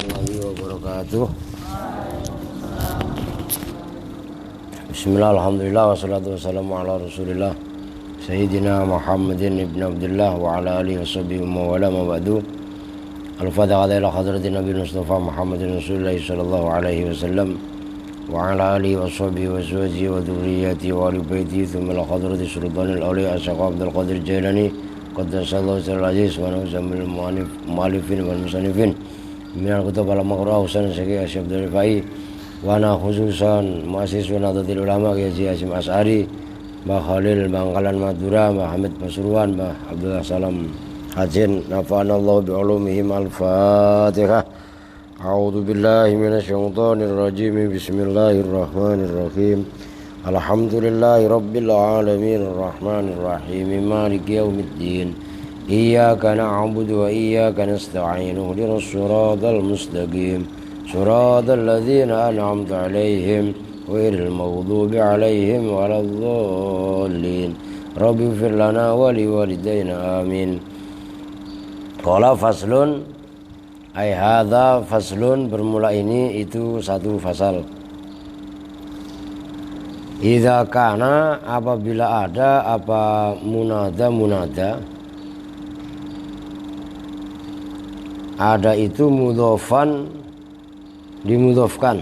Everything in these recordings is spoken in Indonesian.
warahmatullahi wabarakatuh. Bismillah, alhamdulillah, wassalatu wassalamu ala rasulillah Sayyidina Muhammadin ibn Abdullah wa ala alihi wa sahbihi wa wala ma ba'du. Al-Fatiha ila hadratin Nabi Mustafa Muhammadin Rasulullah sallallahu alaihi wasallam wa ala alihi wa sahbihi wa zawjihi wa dhurriyyatihi wa ali baitihi thumma ila hadrati sultanil awliya Syekh Abdul Qadir Jailani qaddasallahu sirral aziz wa nuzamil mu'allifin wal musannifin minal kutub al maqru'ah Husain Syekh Abdul Rifai wa ana khususan mahasiswa Nahdlatul Ulama Kiai Hasyim Asy'ari Mbah Khalil Bangkalan Madura Mbah Hamid Pasuruan Mbah Abdullah Salam Hajin nafa'anallahu bi'ulumihim al-Fatihah. A'udzu billahi minasyaitonir rajim. Bismillahirrahmanirrahim. Alhamdulillahi rabbil alamin arrahmanir rahim maliki yaumiddin. Iyyaka na'budu wa iyyaka nasta'in. Ihdinas siratal mustaqim. Siratal ladzina an'amta 'alaihim ghairil maghdubi 'alaihim waladdallin. Rabbi ighfir lana wa liwalidayna amin. Qala faslun ay hadza faslun, bermula ini itu satu fasal. Idza kana, apabila ada apa munada ada itu mudhofan dimudhofkan,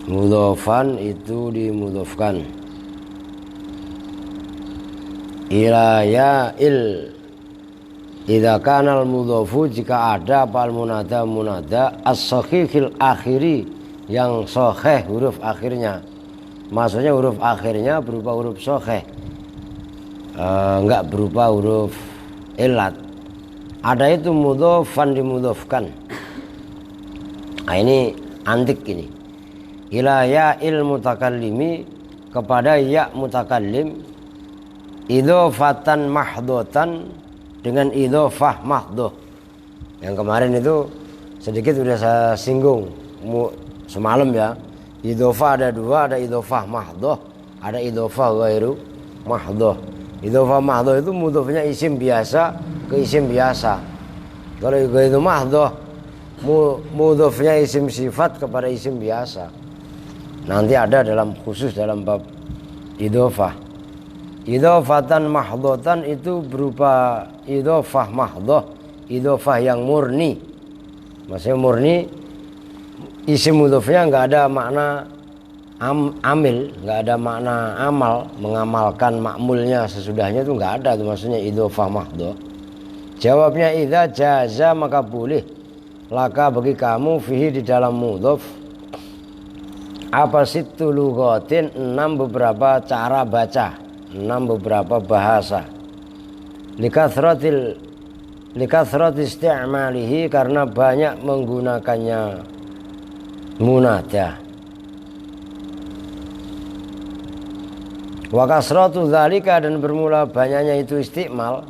mudhofan itu dimudhofkan ila ya'il. Idza kana al-mudhofu, jika ada apa al-munada as-sahihil akhiri, yang sahih huruf akhirnya, maksudnya huruf akhirnya berupa huruf sahih, enggak berupa huruf ilat. Ada itu mudhofan dimudhofkan. Nah, ini antik ini. Ila ya'il mutakallimi, kepada ya mutakallim, idhofatan mahdhotan, dengan idhofah mahdhoh. Yang kemarin itu sedikit sudah saya singgung semalam ya. Idhofah ada dua, ada idhofah mahdhoh, ada idhofah ghairu mahdhoh. Idhofah mahdhoh itu mudhofnya isim biasa ke isim biasa. Kalau ghairu mahdhoh mudhofnya isim sifat kepada isim biasa. Nanti ada dalam khusus dalam bab idhofah. Idhofatan mahdhotan itu berupa idhofah mahdhoh, idhofah yang murni. Maksudnya murni, isim mudhofnya enggak ada makna amil, enggak ada makna amal, mengamalkan makmulnya sesudahnya itu enggak ada, itu maksudnya idhofah mahdhoh. Jawabnya idza jaza, maka boleh laka bagi kamu fihi di dalam mudhof apa situ lughatin, 6 beberapa cara baca, 6 beberapa bahasa. Likathrati isti'malihi, karena banyak menggunakannya munada. Wa kasratu dzalika, dan bermula banyaknya itu isti'mal.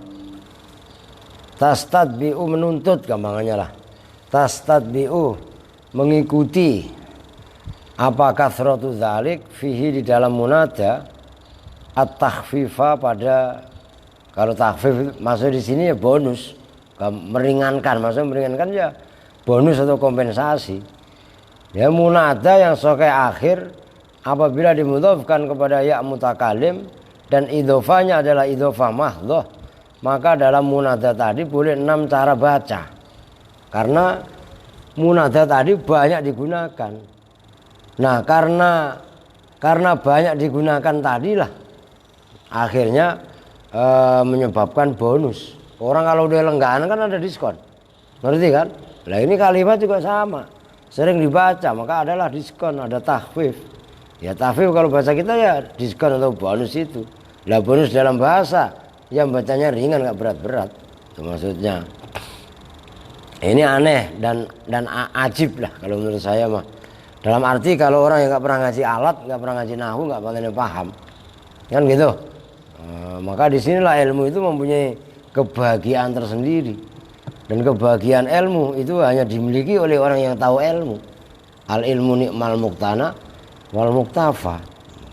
Tastadbi'u, menuntut, gampangannya lah. Tastadbi'u, mengikuti. Apa kasratu dzalik fihi di dalam munada at-takhfifa, pada, kalau takhfif maksud di sini ya bonus, meringankan, maksudnya meringankan ya bonus atau kompensasi. Ya munada yang sahih akhir apabila dimudhofkan kepada ya mutakallim dan idhofahnya adalah idhofah mahdhoh, maka dalam munada tadi boleh 6 cara baca. Karena munada tadi banyak digunakan. Nah, karena banyak digunakan tadilah akhirnya menyebabkan bonus. Orang kalau udah lenggaan kan ada diskon, ngerti kan? Nah ini kalimat juga sama, sering dibaca maka adalah diskon, ada takhfif. Ya takhfif kalau bahasa kita ya diskon atau bonus itu. Lah bonus dalam bahasa yang bacanya ringan, nggak berat-berat, itu maksudnya. Ini aneh dan ajib lah kalau menurut saya mah. Dalam arti kalau orang yang nggak pernah ngaji alat, nggak pernah ngaji nahu, nggak bakalan paham, kan gitu. Maka disinilah ilmu itu mempunyai kebahagiaan tersendiri, dan kebahagiaan ilmu itu hanya dimiliki oleh orang yang tahu ilmu. Al ilmu ni'mal muqtana wal muktafa.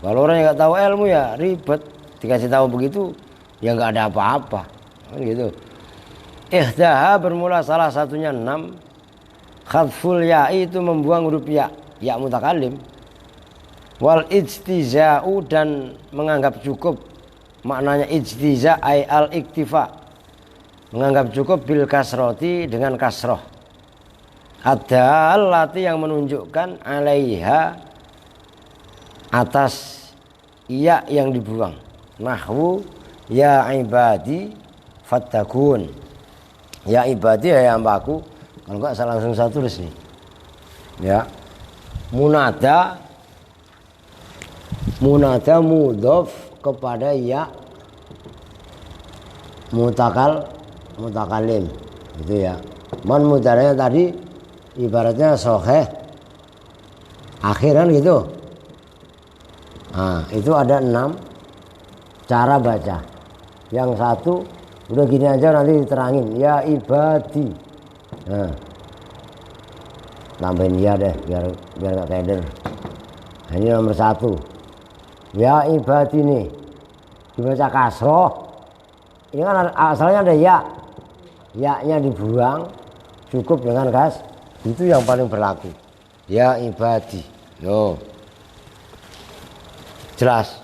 Kalau orang yang nggak tahu ilmu ya ribet, dikasih tahu begitu ya nggak ada apa-apa, kan gitu. Ihdaha, bermula salah satunya 6 Khadful ya'i itu membuang huruf ya, ya mutakallim. Wal ijtiza'u dan menganggap cukup, maknanya ijtiza' ay al iktifa, menganggap cukup bil kasroti dengan kasroh. Ad-dallati yang menunjukkan alaiha atas ya yang dibuang. Nahwu ya ibadi fattakun. Ya ibadi ya hambaku. Kalau enggak saya langsung saya tulis nih. Ya. Munada mudhof kepada ya mutakalim gitu ya. Man mudharanya tadi ibaratnya soheh akhiran gitu. Nah, itu ada 6 cara baca. Yang satu udah gini aja nanti diterangin ya ibadi. Nah, tambahin ya deh biar gak keder. Nah, ini nomor 1. Ya ibadi nih dibaca kasroh. Ini kan asalnya ada ya. Ya-nya dibuang, cukup dengan kas. Itu yang paling berlaku. Ya ibadi. Yo. Jelas.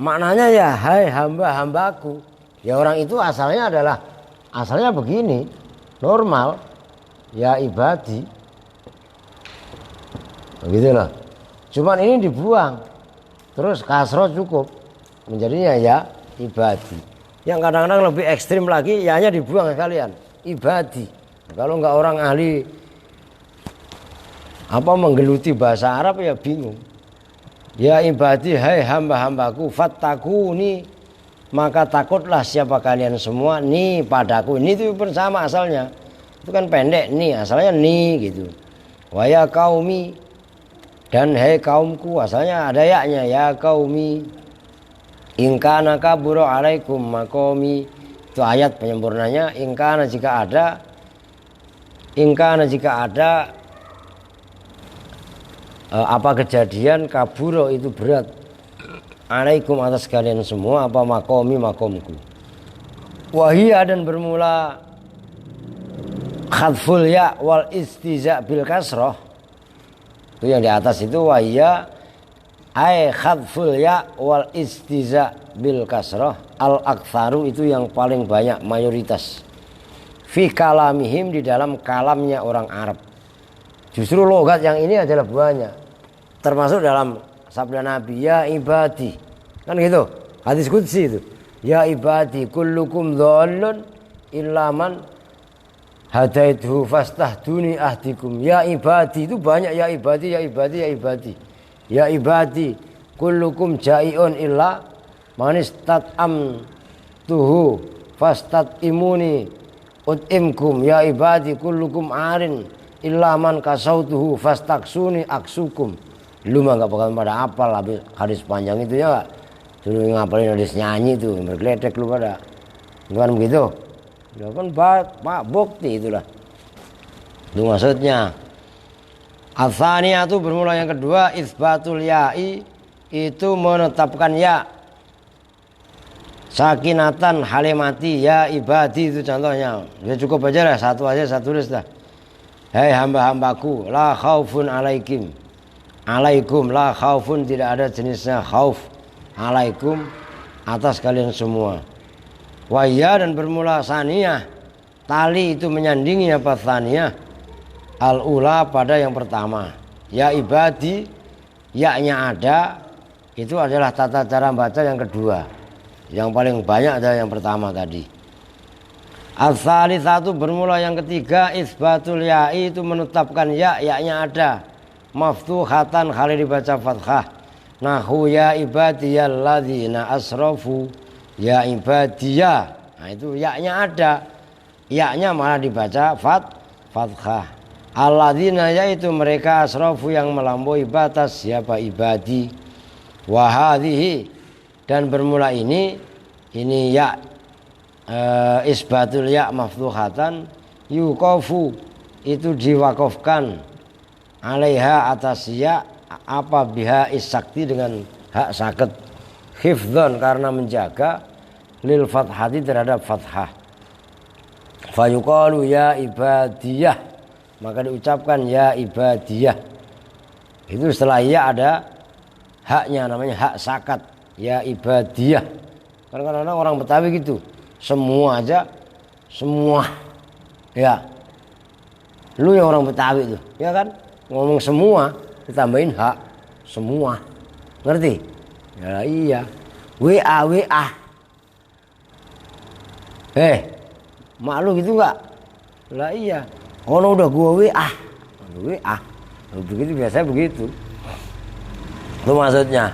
Maknanya ya hai hamba-hambaku. Ya orang itu asalnya begini. Normal. Ya ibadi. Begitu loh. Cuman ini dibuang. Terus kasroh cukup. Menjadinya ya ibadi. Yang kadang-kadang lebih ekstrim lagi, ya-nya dibuang sekalian. Ibadi. Kalau enggak orang ahli menggeluti bahasa Arab ya bingung. Ya ibadi hai hamba-hambaku fattakuni, maka takutlah siapa kalian semua ni padaku. Ini itu bersama asalnya. Itu kan pendek nih, asalnya ni gitu. Wa ya qaumi, dan hai kaumku, asalnya ada ya-nya ya qaumi. In kana kabura alaikum maqami, itu ayat penyempurnanya. In kana jika ada apa kejadian kaburo itu berat alaikum atas kalian semua apa maqami makomku. Wahia dan bermula khadful ya wal istiza bil kasroh. Itu yang di atas itu wahia ay khadful ya wal istiza bil kasroh. Al aktsaru itu yang paling banyak, mayoritas. Fi kalamihim, di dalam kalamnya orang Arab. Justru logat yang ini adalah banyak. Termasuk dalam sabda Nabi ya ibadi. Kan gitu. Hadis qudsi itu. Ya ibadi kullukum dhallun illa man hadaituhu fastahduni ahdikum. Ya ibadi itu banyak ya ibadi ya ibadi ya ibadi. Ya ibadi kullukum jai'un illa man istat'am tuhu fastat imuni ut'imkum. Ya ibadi kullukum arin illa man kasautuhu fastaksuni aksukum. Lu mah gak bakal pada apal hadis panjang itu ya gak? Dulu ngapalin hadis nyanyi itu bergeledek lu pada. Bukan begitu? Ya kan bukti itulah. Itu maksudnya. Al-thaniyah itu bermula yang kedua, isbatul ya'i, itu menetapkan ya. Sakinatan halimati ya ibadi, itu contohnya. Ya cukup aja lah, satu aja saya tulis dah. Hei hamba-hambaku, la khaufun alaikum. Alaikum la khaufun, tidak ada jenisnya khauf. Alaikum atas kalian semua. Wahya dan bermula saniyah. Tali itu menyandingi apa saniyah? Al-ula pada yang pertama. Ya ibadi, ya-nya ada, itu adalah tata cara baca yang kedua. Yang paling banyak adalah yang pertama tadi. Al-thalitsatu bermula yang ketiga, isbatul ya'i, itu menetapkan ya-nya ada. Maftuhatan kali dibaca fathah. Nahu ya ibadiyalladzina asrafu ya ibadiyah. Nah itu ya-nya ada. Ya-nya malah dibaca fathah. Alladzina, yaitu mereka, asrafu yang melampaui batas, siapa ibadi. Wahadhihi, dan bermula ini ya isbatul ya maftuhatan yuqafu, itu diwakafkan alaiha atas ya apa biha isakti dengan hak sakit, hifdzan karena menjaga, lil fathati terhadap fathah. Fayuqalu ya ibadiyah, maka diucapkan ya ibadiyah. Itu setelah ya ada haknya, namanya hak sakat, ya ibadiyah. Karena kadang-kadang orang Betawi gitu, semua aja, semua, ya. Lu yang orang Betawi itu, ya kan, ngomong semua ditambahin hak, semua, ngerti? Ya iya, WA WA. Mak lu gitu nggak? Lah iya, kalau udah gua WA, WA. Begitu, biasanya begitu. Itu maksudnya.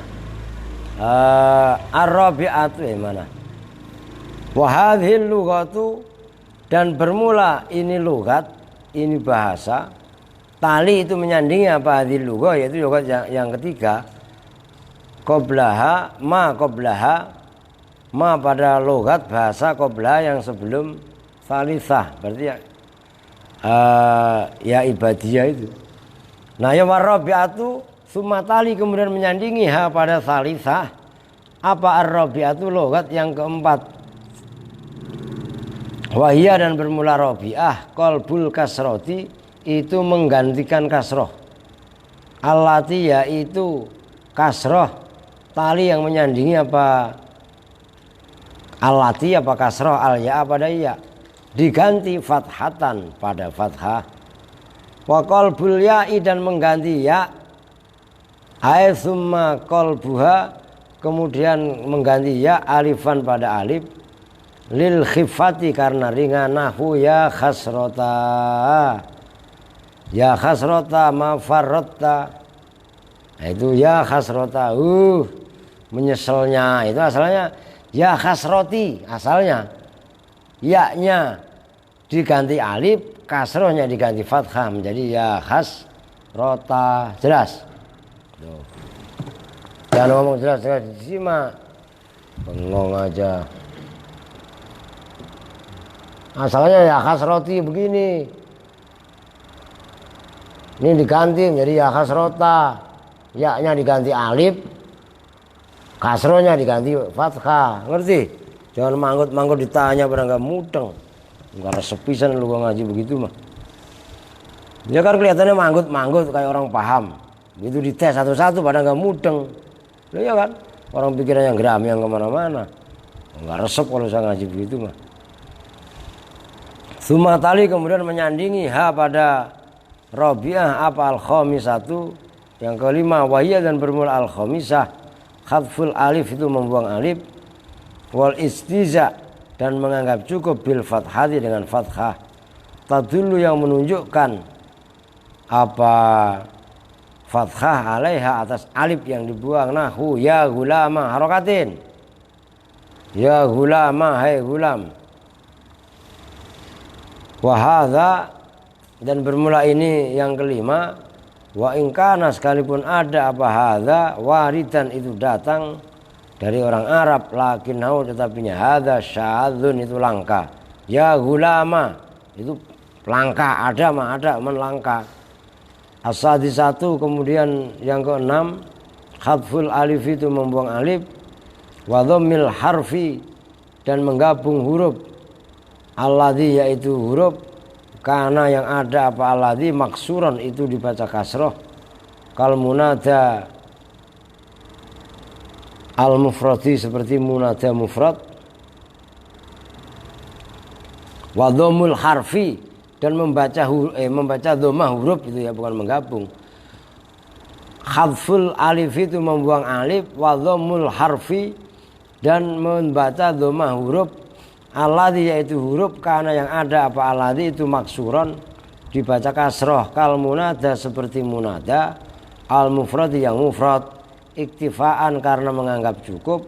Ar-rabi'atu mana? Wa hadhil lughatu, dan bermula ini lughat, ini bahasa. Tali itu menyandingi apa hadhil lughah, yaitu lughat yang ketiga. Qablaha, ma pada lughat bahasa qablaha yang sebelum salisah. Berarti ya ibadiyah itu. Nah, ya war-rabi'atu summa tali kemudian menyandingi ha pada salisah. Apa ar-rabi'atu lughat yang keempat. Wahia dan bermula rabi'ah qalbul kasroti, itu menggantikan kasroh. Allati yaitu kasroh, tali yang menyandingi apa allati apa kasroh, al-ya pada ya, diganti fathatan pada fathah. Wa qalbul ya'i dan mengganti ya, ay summa qalbuha kemudian mengganti ya alifan pada alif, lil khifati karena ringan, nahwu ya khasrota, ya khasrota ma farratta. Nah, itu ya khasrota, menyesalnya, itu asalnya ya khasroti, asalnya ya-nya diganti alif, kasrohnya diganti fathah menjadi ya khasrota. Jelas? Jangan ngomong jelas-jelas disimak, bengong aja. Asalnya ya khasroti begini, ini diganti menjadi ya khasrota, ya-nya diganti alif, kasrohnya diganti fathah. Ngerti? Jangan manggut-manggut ditanya pada nggak mudeng. Enggak resepisan lu gua ngaji begitu mah. Ya kan kelihatannya manggut-manggut kayak orang paham. Begitu dites satu-satu pada nggak mudeng. Loh ya kan? Orang pikirannya geram yang kemana-mana. Enggak resep kalau saya ngaji begitu mah. Sumatali kemudian menyandingi ha pada rabi'ah apa al-khamisatu, yang kelima wahiyah dan bermula al-khamisah, khadful alif itu membuang alif, wal istiza dan menganggap cukup bil fathati dengan fathah, tadullu yang menunjukkan apa fathah alaiha atas alif yang dibuang, nahwu ya gulama harokatin, ya gulama hai gulam. Wahadha dan bermula ini yang kelima, wa ingkana sekalipun ada apa hadza waridan itu datang dari orang Arab, lakinnahu tetapinya hadza syadzun itu langka, ya gulama itu langka, ada mah ada men langka. As-sadisatu kemudian yang keenam, khadful alif itu membuang alif, wa dhammil harfi dan menggabung huruf, alladzi yaitu huruf karena yang ada apa alladzi maksuran itu dibaca kasroh, kal munada al mufradi seperti munada mufrad, wa dhammul harfi dan membaca dhammah huruf itu ya, bukan menggabung. Khadful alif itu membuang alif, wa dhammul harfi dan membaca dhammah huruf, alladzi yaitu huruf karena yang ada apa alladzi itu maksuran dibaca kasroh, kal munada seperti munada, al mufradi yang mufrad, iktifaan karena menganggap cukup,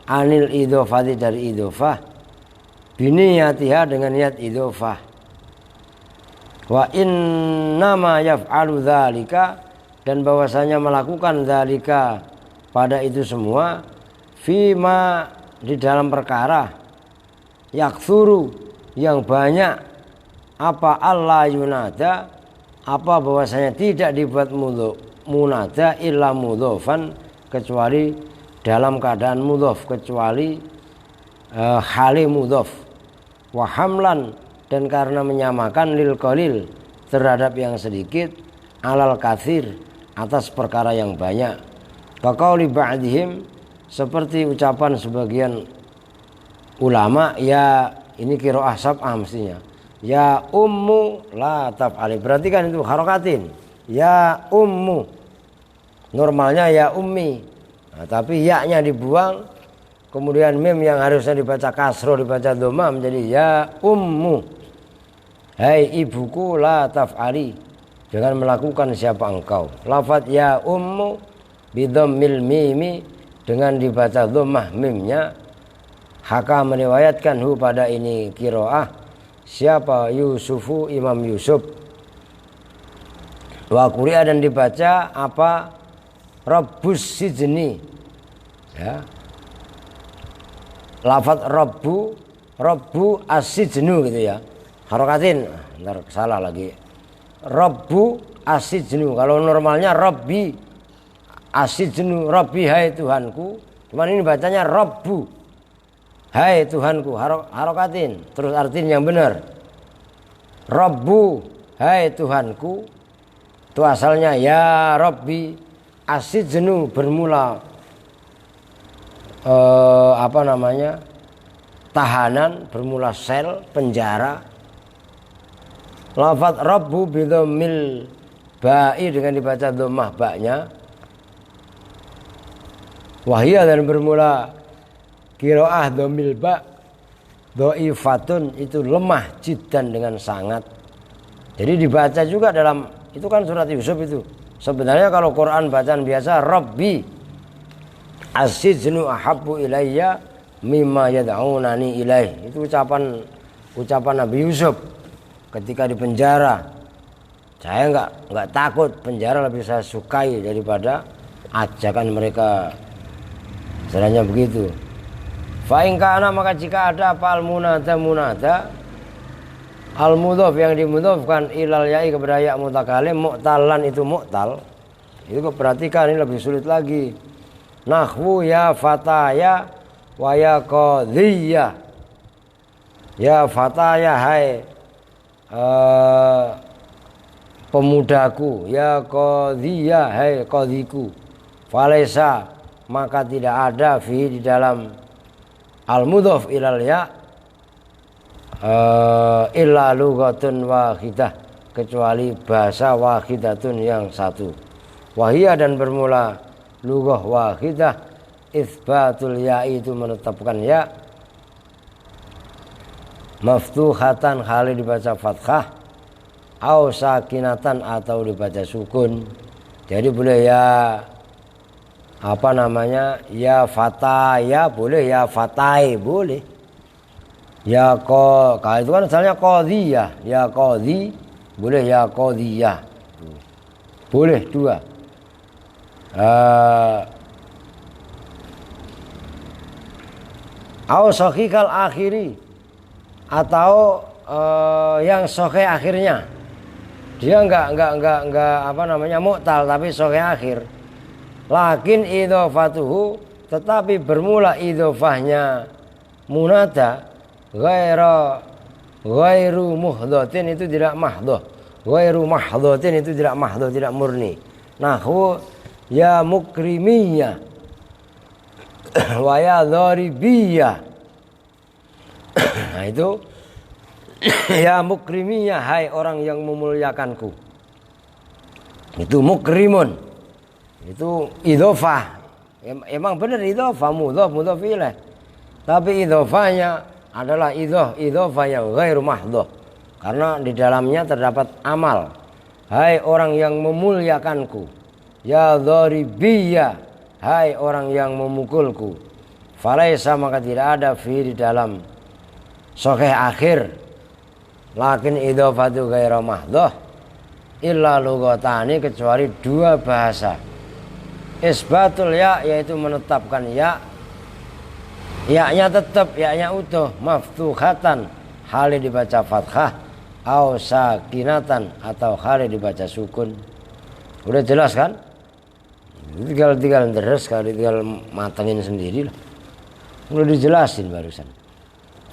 anil idhofati dari idhofah, biniyatiha dengan niat idhofah, wa innama yaf'alu dzalika dan bahwasanya melakukan dzalika pada itu semua, fima di dalam perkara, yaksuru yang banyak, apa Allah yunada apa bahwasanya tidak dibuat munada illa mudhofan kecuali dalam keadaan mudhof, kecuali hali mudhof, wa hamlan dan karena menyamakan lil qalil terhadap yang sedikit, alal katsir atas perkara yang banyak. Kaqauli ba'dihim, seperti ucapan sebagian ulama, ya ini qiraah sab'ah mestinya. Ya ummu la taf'ali. Perhatikan itu harokatin. Ya ummu. Normalnya ya ummi. Nah, tapi ya-nya dibuang, kemudian mim yang harusnya dibaca kasro dibaca dhamma menjadi ya ummu. Hai ibuku la taf'ali, jangan melakukan siapa engkau. Lafaz ya ummu bidhammil mimi, dengan dibaca dhammah mimnya. Haka meriwayatkan hu pada ini qiraah siapa? Yusufu, Imam Yusuf. Wa quri'a, dan dibaca apa? Rabbus sijni, ya. Lafaz rabbu as-sijnu gitu ya. Harokatin, ntar salah lagi. Rabbu as-sijnu. Kalau normalnya rabbi as-sijnu, rabbi hai Tuhanku. Cuman ini bacanya rabbu hai Tuhanku, harokatin. Terus artinya yang benar. Rabbu hai Tuhanku. Itu asalnya ya rabbi. As-sijnu bermula tahanan, bermula sel, penjara. Lafaz rabbu bidhammil ba'i, dengan dibaca dhammah ba'nya. Wahia, dan bermula qiraah dhammil ba', dhaifatun, itu lemah jiddan, dengan sangat. Jadi dibaca juga dalam, itu kan surat Yusuf itu. Sebenarnya kalau Quran bacaan biasa, Rabbi as-sijnu ahabbu ilayya mimma yad'unani ilaih. Itu ucapan Nabi Yusuf ketika di penjara. Saya enggak takut, penjara lebih saya sukai daripada ajakan mereka. Sebenarnya begitu. Fa in kana, maka jika ada apa munada al-mudhaf yang dimudhafkan ilal ya'i kepada ya mutakalim, mu'talan itu mu'tal. Itu perhatikan, ini lebih sulit lagi. Nahwu ya fataya wa ya qadhiya. Ya fataya hai pemudaku, ya qadhiya hai qadhiku. Falaisa, maka tidak ada fi di dalam al-mudhaf ilal ya illa lughatun wahidah, kecuali bahasa wahidatun yang satu. Wahia, dan bermula lughah wahidah itsbatul ya, itu menetapkan ya maftuhatan, hal dibaca fathah, au sakinatan, atau dibaca sukun. Jadi boleh ya ya fataya boleh, ya fatai boleh. Ya kalau itu kan misalnya qadhiyah, ya qadhi boleh, ya qadhiyah boleh dua. Au sahihal akhiri, atau yang sahih akhirnya. Dia enggak mu'tal, tapi sahih akhir. Lakin idhofatuhu, tetapi bermula idhofahnya munada ghairu muhdhatin, itu tidak mahdhah. Ghairu mahdhatin, itu tidak mahdhah, tidak murni. Nahwu ya mukrimiyah wa ya dharibiyah. Nah itu ya mukrimiyah, hai orang yang memuliakanku. Itu mukrimun, itu idhofah. Emang benar idhofah, mudhaf ilaih. Tapi idhofahnya adalah idhofah yang ghairu mahdhah, karena di dalamnya terdapat amal. Hai orang yang memuliakanku. Ya dharibiyya, hai orang yang memukulku. Falaisa, maka tidak ada fi di dalam sahih akhir. Lakin idhofatu ghairu mahdhah illa lughatani, kecuali dua bahasa. Isbatul ya, yaitu menetapkan ya. Ya-nya tetap, ya-nya utuh, maftuhatan, hal dibaca fathah, au sakinatan, atau hal dibaca sukun. Udah jelas kan? Tinggal terus, kalau tinggal matangin sendiri lah. Udah dijelasin barusan.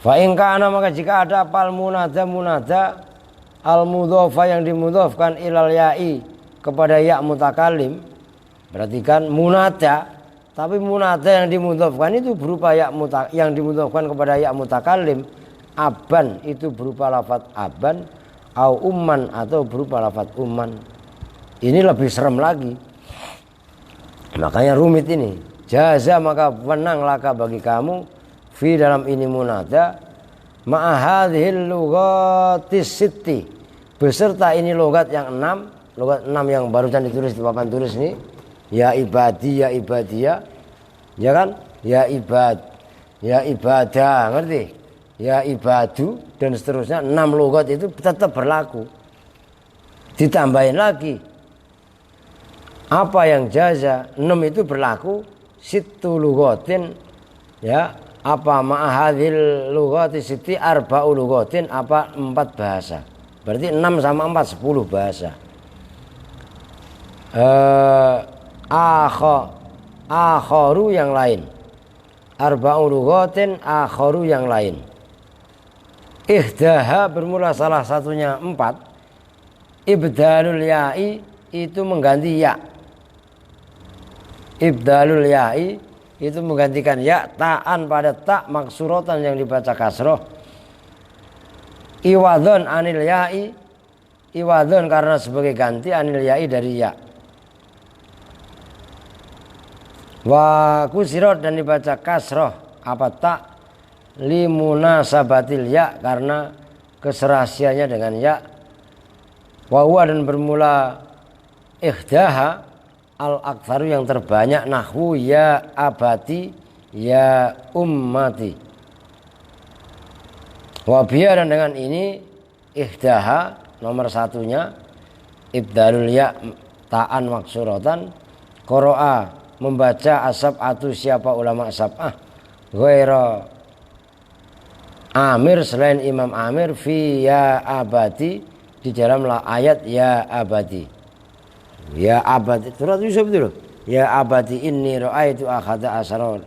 Fa in kana, maka jika ada pal munada al-mudhofa yang dimudhofkan ilal ya'i kepada ya mutakalim, berarti kan munada, tapi munada yang dimudhofkan itu berupa ya yang dimudhofkan kepada ya mutakalim, aban itu berupa lafaz aban, au umman atau berupa lafaz umman. Ini lebih serem lagi, makanya rumit ini. Jaza maka menang laka bagi kamu fi dalam ini munada ma'ahadhil lughatis sitti, beserta ini logat yang 6, logat 6 yang barusan ditulis di papan tulis ini, ya ibadi, ya ibadiyah, ya kan, ya ibad, ya ibadah, ngerti, ya ibadu dan seterusnya. 6 logat itu tetap berlaku. Ditambahin lagi apa yang jaza, 6 itu berlaku sittu lughatin, ya, apa ma'ahadhil lughati sitti arba'u lughatin, apa 4 bahasa. Berarti 6 sama 4 10 bahasa. Akharu yang lain, arba'u lughatin akharu yang lain. Ihdaha bermula salah satunya 4. Ibdalul ya'i itu mengganti ya. Ibdalul ya'i itu menggantikan ya ta'an pada tak maksuratan yang dibaca kasroh. Iwadhon anil ya'i, iwadhon karena sebagai ganti anil ya'i dari ya. Wa kusirot dan dibaca kasroh apa tak limunasabatil ya karena keserasiannya dengan ya. Wa huwa dan bermula ihdaha al-aktsaru yang terbanyak nahwu ya abati ya ummati. Wa biya dan dengan ini ihdaha nomor satunya ibdalul ya ta'an maksuratan. Qara'a membaca asab'atu siapa ulama sab'ah ghaira Amir selain Imam Amir fi ya abadi di dalam ayat ya abadi. Ya abadi, surat Yusuf itu loh. Ya abadi inni ra'aitu akhada asron.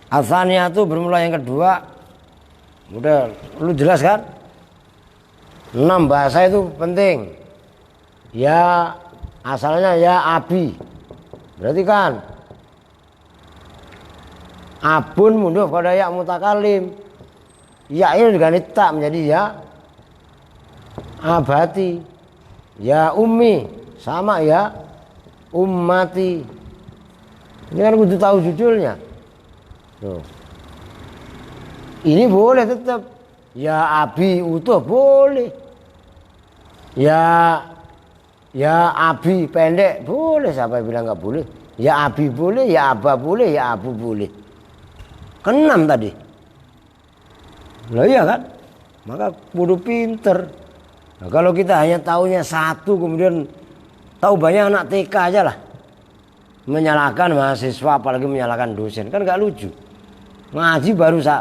Atsaniyatu bermula yang kedua. Udah lu jelas kan? 6 bahasa itu penting. Ya asalnya ya abi. Berarti kan abun mudhof pada ya mutakalim. Ya ini diganti tak menjadi ya abadi. Ya ummi sama ya ummati. Ini kan kudu tahu judulnya. Tuh. Ini boleh tetap ya abi utuh boleh. Ya abi pendek boleh, siapa yang bilang nggak boleh? Ya abi boleh, ya aba boleh, ya abu boleh. Kan 6 tadi. Lah iya kan? Maka kudu pinter. Nah, kalau kita hanya taunya satu kemudian tahu banyak anak TK aja lah menyalahkan mahasiswa apalagi menyalahkan dosen, kan nggak lucu. Ngaji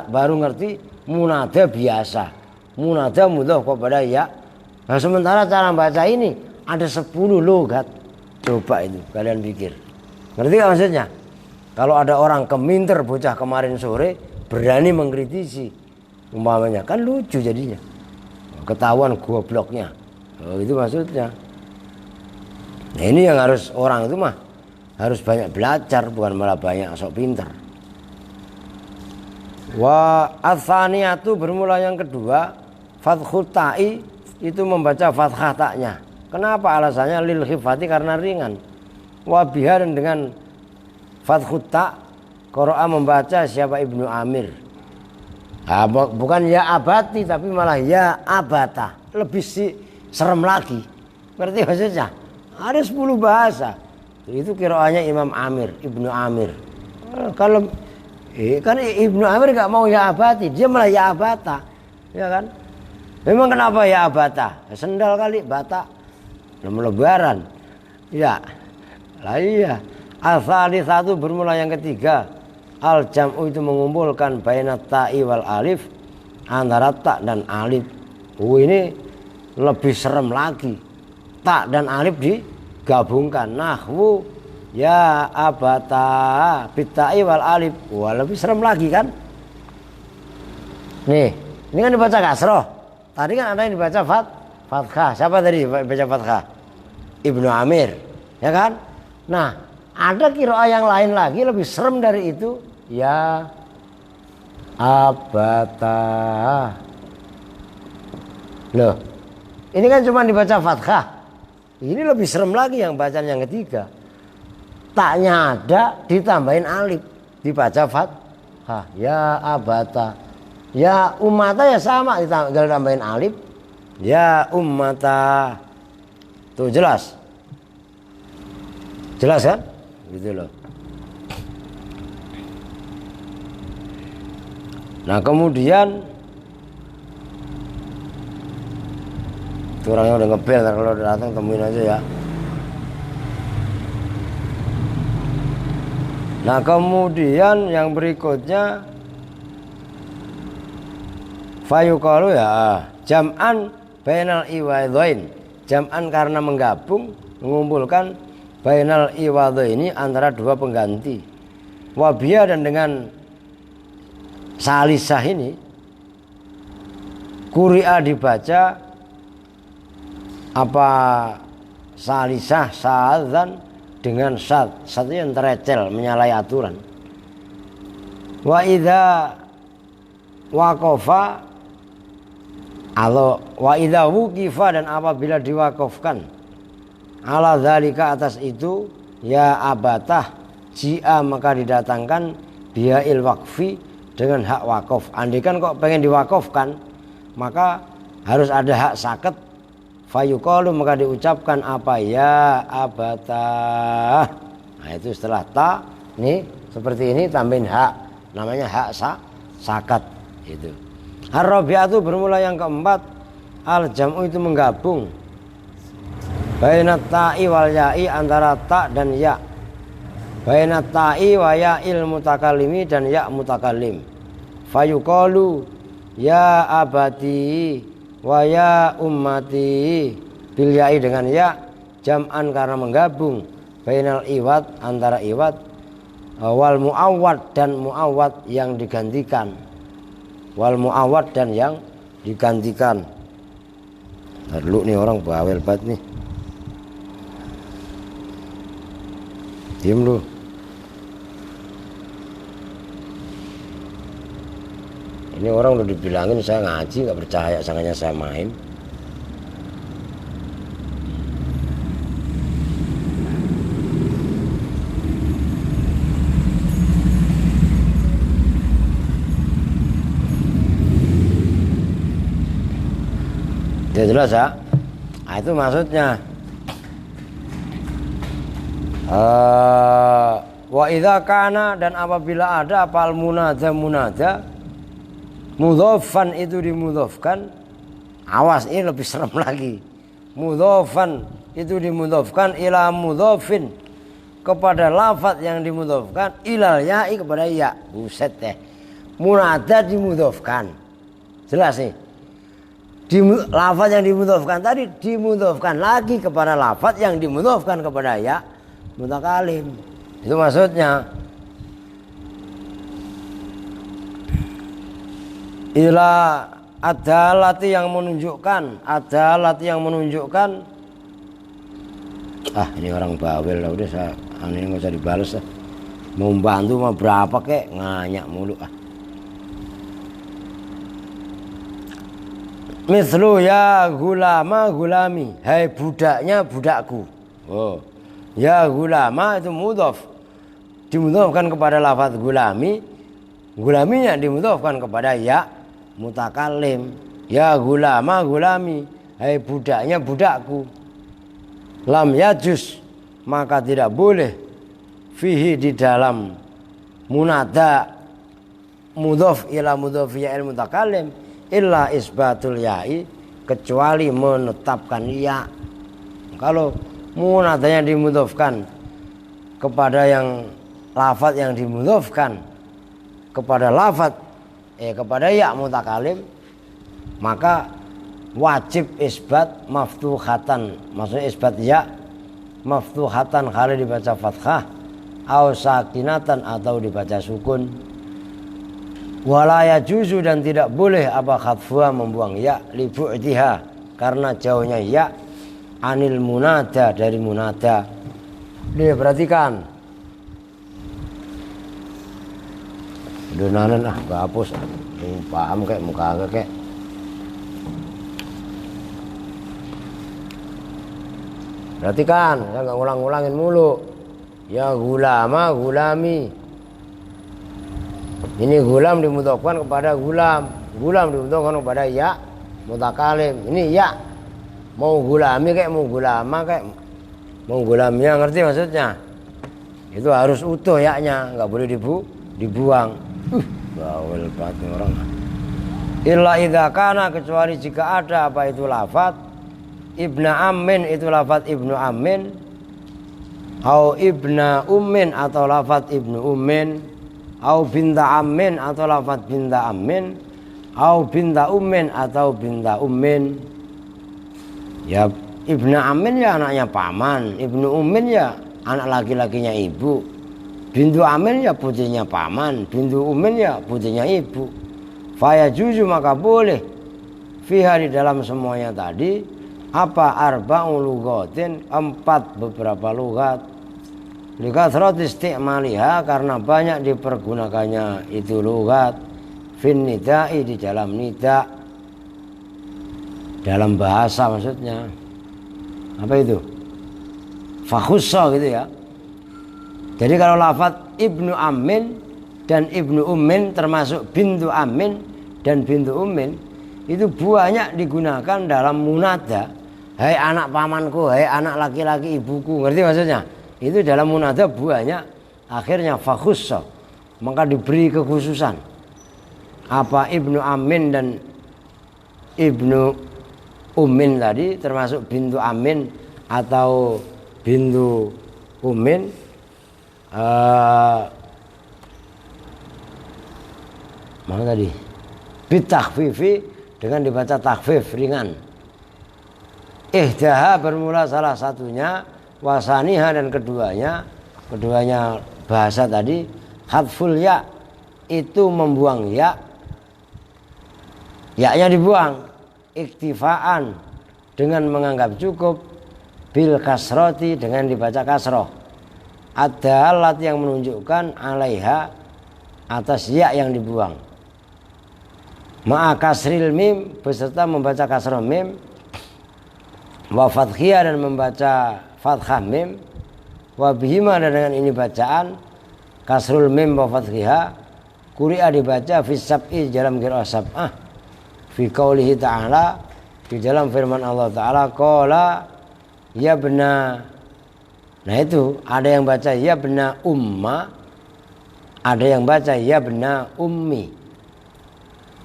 baru ngerti munada biasa, munada mudhof kepada ya. Nah sementara cara baca ini ada 10 logat. Coba itu kalian pikir, ngerti gak maksudnya? Kalau ada orang keminter bocah kemarin sore berani mengkritisi umpamanya, kan lucu jadinya, ketahuan gobloknya. Oh, itu maksudnya. Nah ini yang harus orang itu mah harus banyak belajar, bukan malah banyak sok pinter. Wa atsaniyatu bermula yang kedua, fathut ta'i itu membaca fathah taknya. Kenapa alasannya? Lil khifati karena ringan. Wa biha dan dengan fathut ta' qara'a membaca siapa Ibnu Amir. Nah, bukan ya abati tapi malah ya abata. Lebih serem lagi. Berarti maksudnya ada 10 bahasa. Itu qiraahnya Imam Amir, Ibnu Amir. Kalau kan Ibnu Amir gak mau ya abati, dia malah ya abata. Ya kan? Memang kenapa ya abata? Sendal kali, bata. Lebaran. Ya. Lah iya. Al-thalitsatu bermula yang ketiga. Al-jam'u itu mengumpulkan bainat ta'i wal alif, antara ta dan alif. Ini lebih serem lagi. Ta dan alif digabungkan. Nahwu ya abata bitta'i wal alif. Wah, lebih serem lagi kan? Nih, ini kan dibaca kasroh. Tadi kan ada yang dibaca fathah. Siapa tadi baca fathah? Ibnu Amir, ya kan? Nah, ada qiraah yang lain lagi lebih serem dari itu. Ya abata. Loh, ini kan cuma dibaca fathah. Ini lebih serem lagi yang bacaan yang ketiga. Taknya ada ditambahin alif, dibaca fathah. Ya abata. Ya ummata ya sama, tinggal tambahin alif. Ya ummata. Tuh jelas. Jelas kan? Gitu loh. Nah kemudian itu orangnya udah ngebel, kalau udah datang temuin aja ya. Nah kemudian yang berikutnya fayuqalu ya jam'an bainal iwadhain. Jam'an karena menggabung, mengumpulkan bainal iwadhaini antara dua pengganti. Wabiyah dan dengan salisah ini quri'a dibaca apa salisah sa'adzan dengan satu yang terecel menyalahi aturan. Wa idza waqafa atau wa idza wuqifa dan apabila diwakafkan ala zalika atas itu ya abatah jia maka didatangkan biail waqfi dengan hak wakaf. Andai kan kok pengen diwakafkan maka harus ada hak saket. Fayuqalu maka diucapkan apa ya abata. Nah itu setelah ta nih seperti ini tambahin hak, namanya hak sakat itu. Ar-rabi'atu bermula yang keempat, al jam'u itu menggabung bainat ta'i wal ya'i antara ta dan ya. Bainat ta'i wa ya'il mutakallimi dan ya mutakallim. Fayuqalu ya abati wa ya ummati bil ya'i dengan ya jam'an karena menggabung bainal iwad antara iwad wal muawwad dan muawwad yang digantikan, wal muawwad dan yang digantikan. Dulu nih orang bawel banget nih, diem lu. Ini orang udah dibilangin saya ngaji nggak percaya, sangkanya saya main. Ya jelas ya. Nah, itu maksudnya. Wa idza kana dan apabila ada apal munada mudhofan itu dimudhofkan. Awas, ini lebih serem lagi. Mudhofan itu dimudhofkan ila mudhofin kepada lafaz yang dimudhofkan ilal ya'i kepada ya. Buset deh. Munada dimudhofkan. Jelas nih. Lafaz yang dimudhofkan tadi dimudhofkan lagi kepada lafaz yang dimudhofkan kepada ya mutakalim. Itu maksudnya. Ila adalati yang menunjukkan, ini orang bawel lah, udah saya ini nggak usah dibales lah. Mau bantu mah berapa kek, nganyak mulu ah. Mislu ya gulama gulami, hai budaknya budakku. Oh, ya gulama itu mudhof, dimudhofkan kepada lafaz gulami, gulaminya dimudhofkan kepada ya mutakallim. Ya gulama gulami, hai budaknya budakku. Lam yajus maka tidak boleh fihi di dalam munada mudhof ila mudhof ya il mutakallim illa isbatul ya'i kecuali menetapkan ya. Kalau munadanya dimudhofkan kepada yang lafaz yang dimudhofkan kepada lafaz kepada ya mutakalim, maka wajib isbat maftuhatan, maksudnya isbat ya maftuhatan kalau dibaca fathah au sakinatan atau dibaca sukun. Wala yajuzu dan tidak boleh apa khatfuha membuang ya li bu'diha karena jauhnya ya anil munada dari munada. Nih perhatikan. Donanan gak hapus. Paham kayak muka agak kayak. Perhatikan, saya nggak ngulang-ngulangin mulu. Ya gulama, gulami. Ini gulam dimudhofkan kepada gulam. Gulam dimudhofkan kepada ya mutakalim. Ini ya. Mau gulami kayak mau gulama kayak mau gulamnya, ngerti maksudnya? Itu harus utuh yaknya, nggak boleh dibuang. Bawel banget orang. Illa idza kana, kecuali jika ada apa itu lafaz ibna ammin, itu lafaz ibnu ammin, au ibna ummin atau lafaz ibnu ummin, au binta ammin atau lafaz binta ammin, au binta ummin atau binta ummin. Ya ibna ammin ya anaknya paman, ibnu ummin ya anak laki-lakinya ibu, bintu amin ya putrinya paman, bintu umin ya putrinya ibu. Faya juzu, maka boleh fiha di dalam semuanya tadi apa arba'u lughatin, 4 beberapa lugat. Likathrot isti'maliha, karena banyak dipergunakannya itu lugat. Fin nida'i, di dalam nida, dalam bahasa maksudnya. Apa itu? Fakhussa gitu ya. Jadi kalau lafaz ibnu ammin dan ibnu ummin termasuk bintu ammin dan bintu ummin itu banyak digunakan dalam munada. Hai anak pamanku, hai anak laki-laki ibuku, ngerti maksudnya? Itu dalam munada banyak. Akhirnya fakhussa, maka diberi kekhususan. Apa ibnu ammin dan ibnu ummin tadi termasuk bintu ammin atau bintu ummin. Mana tadi? Bitakhfifi, dengan dibaca takhfif ringan. Ihdaha, bermula salah satunya, wasaniha, dan keduanya bahasa tadi. Hadful ya, itu membuang ya, ya-nya dibuang. Iktifaan, dengan menganggap cukup. Bil kasroti, dengan dibaca kasroh. Ada alat yang menunjukkan alaiha, atas ya yang dibuang. Ma'a kasril mim, beserta membaca kasroh mim. Wa fathiyah, dan membaca fathah mim. Wa bihima, dan dengan ini bacaan kasrul mim wa fathiyah. Quri'a, dibaca fi sab'i, dalam qira'ah sab'ah. Fi qaulihi ta'ala, di dalam firman Allah Ta'ala, qala ya bena. Nah itu ada yang baca ya bena umma, ada yang baca ya bena ummi.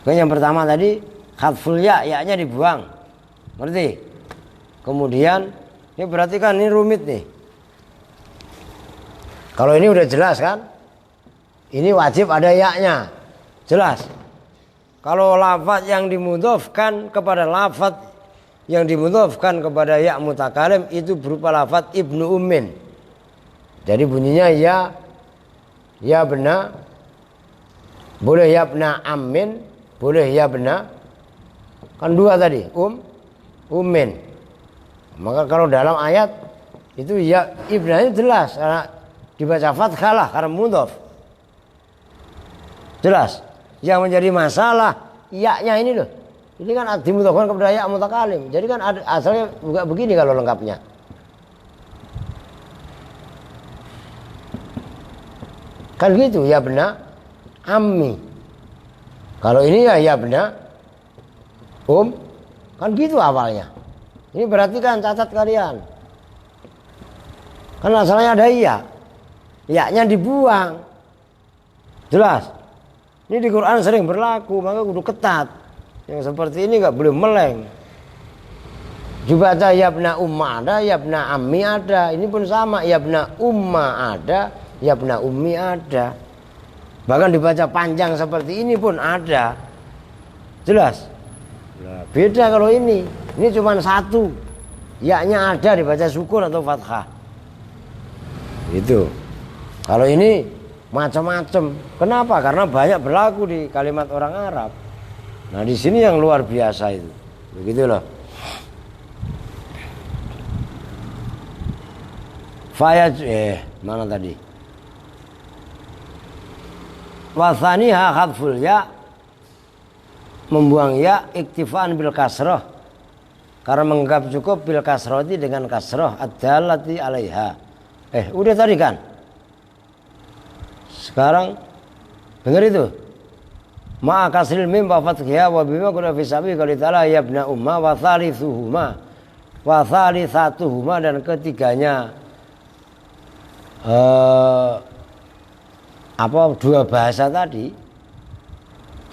Yang pertama tadi khatful ya, ya-nya dibuang, ngerti? Kemudian ini perhatikan, ini rumit nih. Kalau ini udah jelas kan, ini wajib ada ya-nya, jelas. Kalau lafaz yang dimudhofkan kepada lafaz yang dimudhofkan kepada ya mutakalim itu berupa lafaz ibnu ummin. Jadi bunyinya ya bena, boleh ya bena ammin, boleh ya bena, kan dua tadi, ummin. Maka kalau dalam ayat itu ya ibnanya jelas, karena dibaca fathah lah, karena mudhof. Jelas. Yang menjadi masalah ya-nya ini loh. Ini kan dimudhofkan kepada ya mutakalim. Jadi kan asalnya juga begini kalau lengkapnya. Kan gitu, ya bena ammi. Kalau ini ya bena kan gitu awalnya. Ini perhatikan, catat kalian. Kan asalnya ada ya. Ya-nya dibuang. Jelas. Ini di Quran sering berlaku, maka kudu ketat. Yang seperti ini nggak boleh meleng. Dibaca yabna umma ada, yabna ammi ada. Ini pun sama, yabna umma ada, yabna ummi ada. Bahkan dibaca panjang seperti ini pun ada. Jelas. Nah, beda kalau ini cuma satu. Ya-nya ada dibaca sukun atau fathah. Itu. Kalau ini macam-macam. Kenapa? Karena banyak berlaku di kalimat orang Arab. Nah di sini yang luar biasa itu. Begitu loh. Mana tadi? Wasaniha khadful ya, membuang ya iktifaan bil kasroh, karena menganggap cukup bil kasroti dengan kasroh ad-dallati alaiha. Udah tadi kan? Sekarang dengar itu. Ma'a kasril mim wa fathiha wa bima qad fi sabi qali ta'ala ya ibna umma wa thalithuhuma wa thalithatuhuma, dan ketiganya dua bahasa tadi.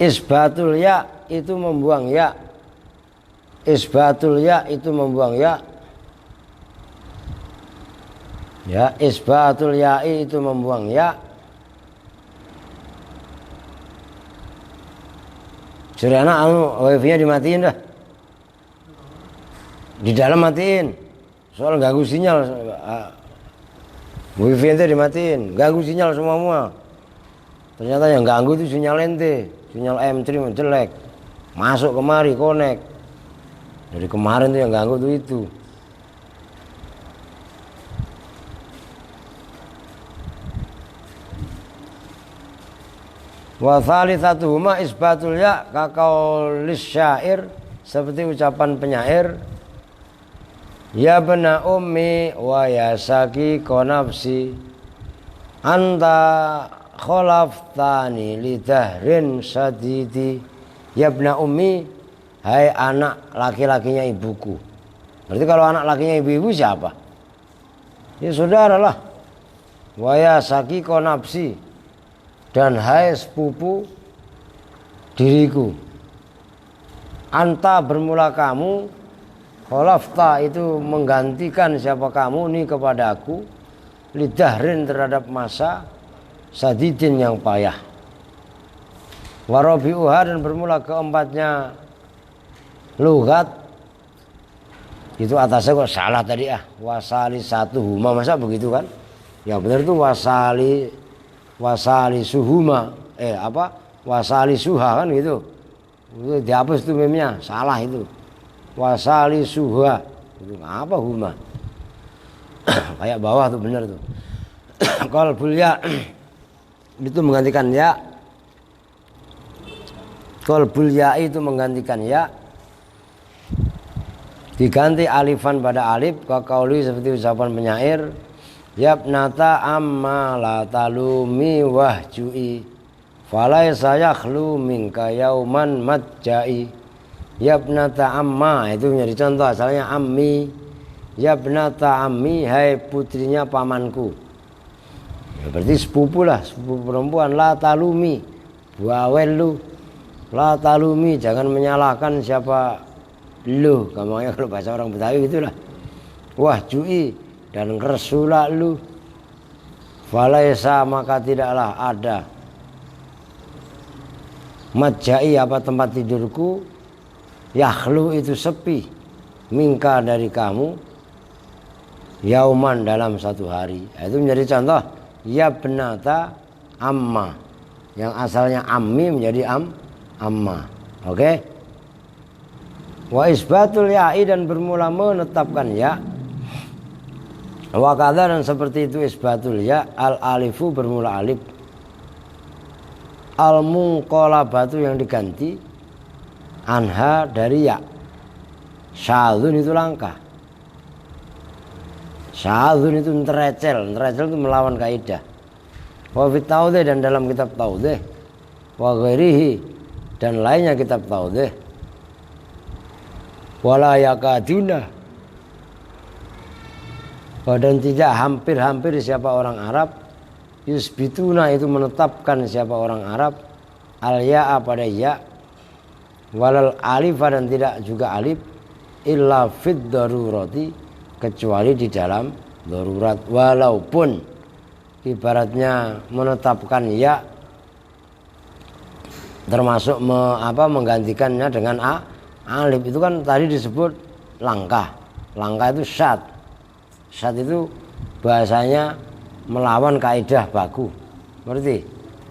Isbatul ya itu membuang ya, isbatul ya itu membuang ya, isbatul ya itu membuang ya. Surana wifi-nya dimatiin dah, di dalam matiin, soal ganggu sinyal. Wifi ente dimatiin, ganggu sinyal semua. Ternyata yang ganggu itu sinyal ente, sinyal M3 jelek, masuk kemari connect. Dari kemarin tuh yang ganggu tuh itu. Wa thalithatuhuma isbatul ya kaqaulis syair, seperti ucapan penyair. Ya bena ummi wa ya saki konafsi anta kholaftani lidahrin sadidi. Ya bena ummi, hai anak laki-lakinya ibuku. Berarti kalau anak lakinya ibu-ibu siapa? Ya saudara lah. Wa ya saki konafsi, dan hai sepupu diriku. Anta bermula kamu, kholafta itu menggantikan siapa kamu nih kepadaku, lidahrin terhadap masa, sadidin yang payah. Warabi'uha, dan bermula keempatnya lugat. Itu atasnya kok salah tadi wasali satu huma, masa begitu kan? Yang benar itu wasali suhuma, wasali suha kan gitu. Itu dihapus tuh memnya, salah itu. Wasali suha itu apa huma? Kayak bawah tuh benar tuh. Qalbul ya itu menggantikan ya. Qalbul ya itu menggantikan ya. Diganti alifan pada alif, kaqauli seperti ucapan penyair. Yabnata amma la talumi wahjui falaysa yakhlu minka yauman majja'i. Yabnata amma itu menjadi contoh, asalnya ammi. Yabnata ammi, hai putrinya pamanku. Ya, berarti sepupu lah, sepupu perempuan. La talumi, bawel lu. La talumi, jangan menyalahkan siapa lu. Gampangnya kalau bahasa orang Betawi gitulah. Wahjui, dan ngersula lu. Falaisa, maka tidaklah ada. Majai, apa tempat tidurku. Yakhlu itu sepi. Mingka, dari kamu. Yauman, dalam satu hari. Itu menjadi contoh. Ya benata amma, yang asalnya ammi menjadi amma. Oke. Wa isbatul ya'i, dan bermula menetapkan ya. Wa kadza, dan seperti itu isbatul ya. Al alifu, bermula alif. Al munqalabatu, yang diganti anha, dari ya. Syadzun itu langkah. Syadzun itu nerecel itu melawan kaidah. Wa fit taudih, dan dalam kitab taudih. Wa ghairihi, dan lainnya kitab taudih. Wala yakaduna, dan tidak hampir-hampir siapa orang Arab. Yusbituna, itu menetapkan siapa orang Arab. Al-ya'a, pada ya. Walal alifa, dan tidak juga alif. Illa fid darurati, kecuali di dalam darurat. Walaupun ibaratnya menetapkan ya, termasuk menggantikannya dengan alif. Itu kan tadi disebut langkah. Langkah itu syad. Syad itu bahasanya melawan kaidah baku. Berarti,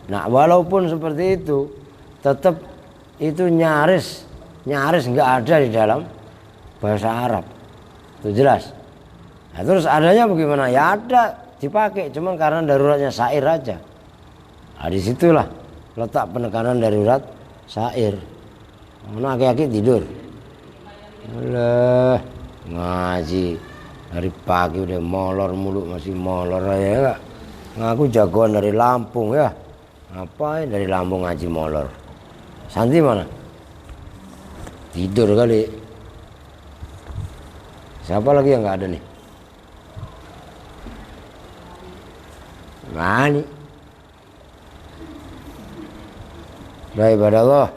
nah walaupun seperti itu, tetap itu nyaris nggak ada di dalam bahasa Arab. Itu jelas. Nah, terus adanya bagaimana? Ya ada dipakai, cuman karena daruratnya syair aja. Nah, disitulah letak penekanan darurat syair. Mana aki-aki tidur. Alah, ngaji dari pagi udah molor mulu, masih molor aja enggak. Ngaku jagoan dari Lampung ya. Ngapain dari Lampung ngaji molor? Santi mana? Tidur kali. Siapa lagi yang nggak ada nih? Mani. Udah ibadah Allah.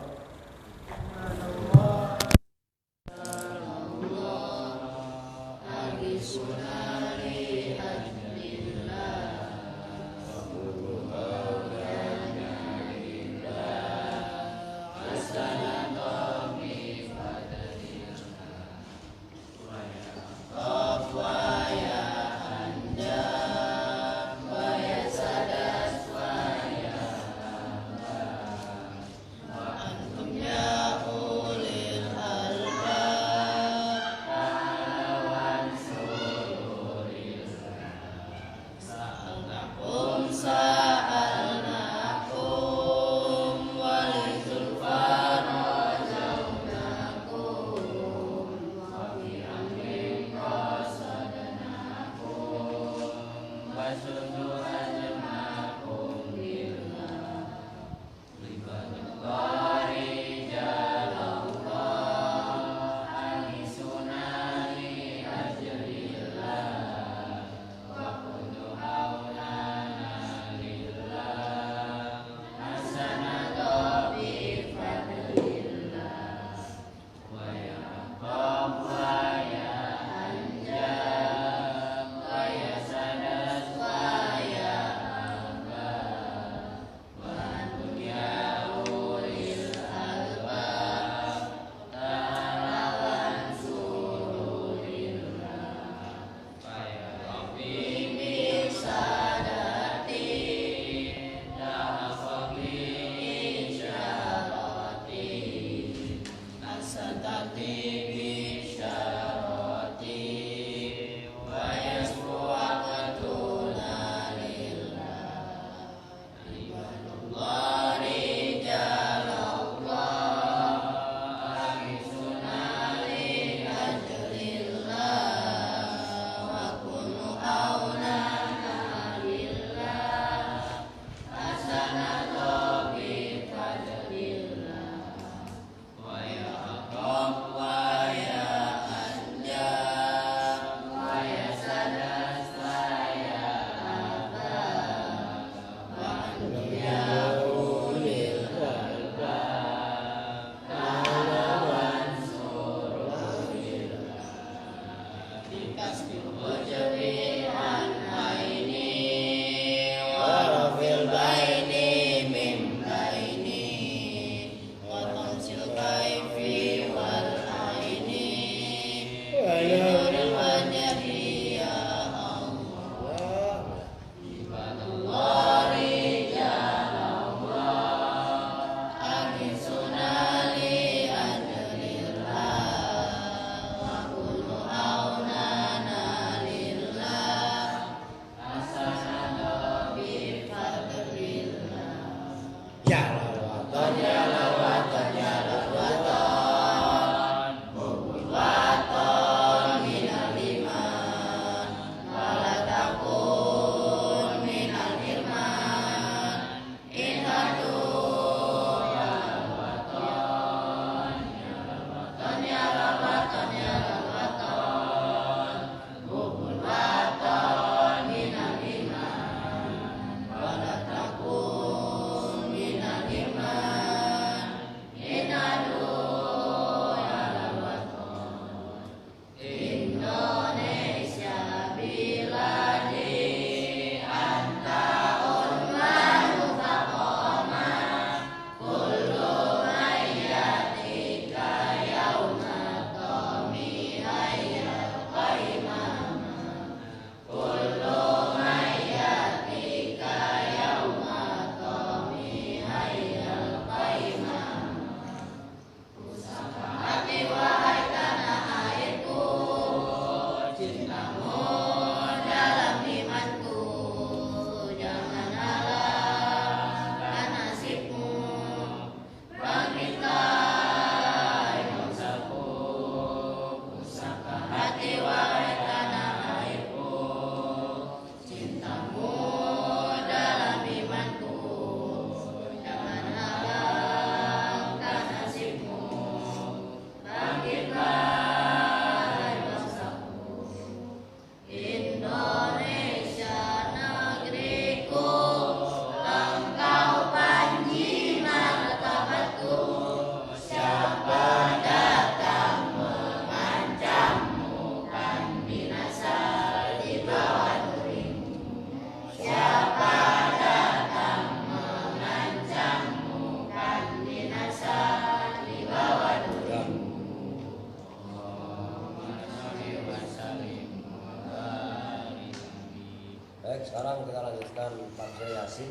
Baik, sekarang kita lanjutkan tafsir Yasin.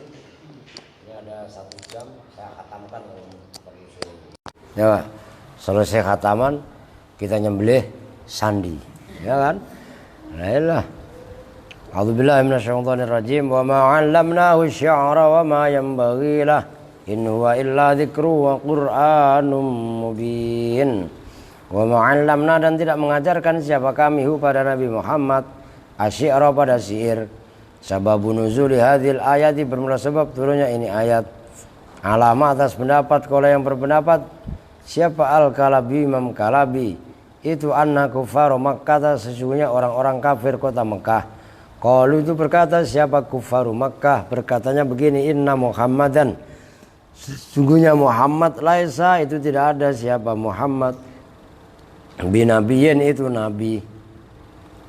Ini ada 1 jam, saya khatamkan bagi sore. Ya, selesai khataman kita nyembelih sandi, ya kan? Alhamdulillah. A'udzubillahi minasyaitonirrajim. Wa ma 'allamnahu asy-syi'ra wa ma yanbaghi lah. In huwa illa dzikru wa qur'anum mubin. Wa ma 'allamna, dan tidak mengajarkan siapa kami hu pada Nabi Muhammad asy-syi'ra pada syair. Sababun nuzuli hadhil ayati, bermula sebab turunnya ini ayat. Alama atas pendapat kalau yang berpendapat siapa Al-Kalabi, Imam Kalabi, itu anna kufaru Makkah, sesungguhnya orang-orang kafir kota Mekah. Qalu, itu berkata siapa kufaru Makkah, berkatanya begini, inna Muhammadan, sesungguhnya Muhammad, laisa, itu tidak ada siapa Muhammad, binabiyin, itu nabi,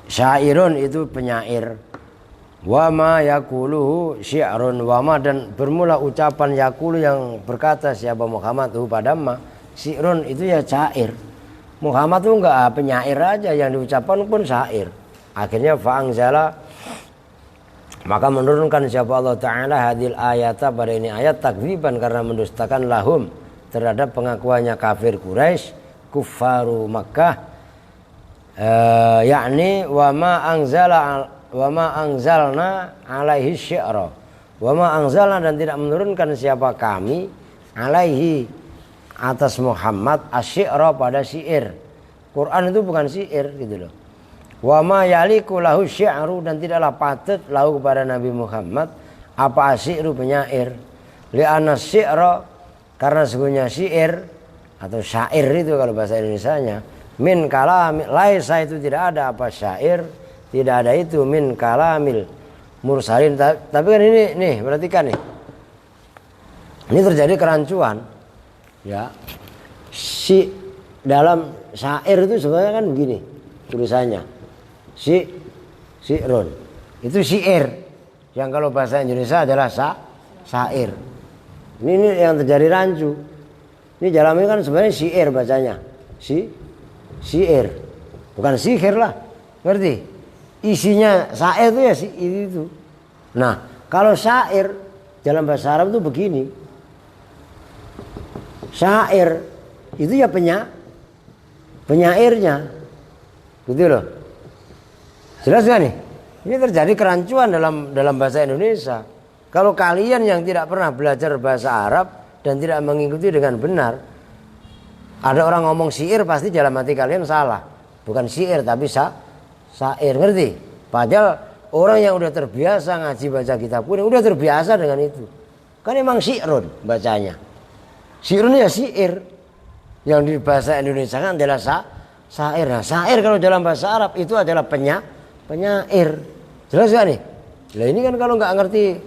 syairun, itu penyair, wama yakuluhu syi'run, wama, dan bermula ucapan yakulu yang berkata siapa Muhammad itu pada ma syi'run, itu ya syair. Muhammad itu enggak penyair aja, yang diucapkan pun syair. Akhirnya fa'angzala, maka menurunkan siapa Allah Ta'ala hadil ayata, pada ini ayat, takdziban, karena mendustakan lahum, terhadap pengakuannya kafir Quraisy, kufaru Makkah, yakni wama angzalna alaihi syi'ra, wama angzalna, dan tidak menurunkan siapa kami alaihi, atas Muhammad, asy-syi'ra, pada syair. Quran itu bukan syair gitu loh. Wa ma yaliku lahu syi'ru, dan tidaklah patut lahu kepada Nabi Muhammad apa asyiru, penyair. Li'anna syi'ra, karena sesungguhnya syair atau syair itu kalau bahasa Indonesianya, min kalam, laisa, itu tidak ada apa syair, tidak ada itu min kalamil mursalin. Tapi kan ini nih, perhatikan nih. Ini terjadi kerancuan. Ya, si dalam syair itu sebenarnya kan begini tulisannya, syi'run, itu syair, yang kalau bahasa Indonesia adalah syair. Ini yang terjadi rancu. Ini dalam ini kan sebenarnya syair bacanya, syair, bukan sihir lah, ngerti? Isinya syair itu ya itu. Nah, kalau syair dalam bahasa Arab itu begini. Syair itu ya penyairnya, gitu loh. Jelas gak nih? Ini terjadi kerancuan dalam bahasa Indonesia. Kalau kalian yang tidak pernah belajar bahasa Arab dan tidak mengikuti dengan benar, ada orang ngomong syair, pasti dalam hati kalian salah. Bukan syair tapi syair, ngerti? Padahal orang yang udah terbiasa ngaji baca kitab kuning udah terbiasa dengan itu. Kan emang syi'run bacanya. Syi'run ya syair, yang di bahasa Indonesia kan adalah syair. Nah, syair kalau dalam bahasa Arab itu adalah penyair. Jelas gak nih? Lah ini kan kalau nggak ngerti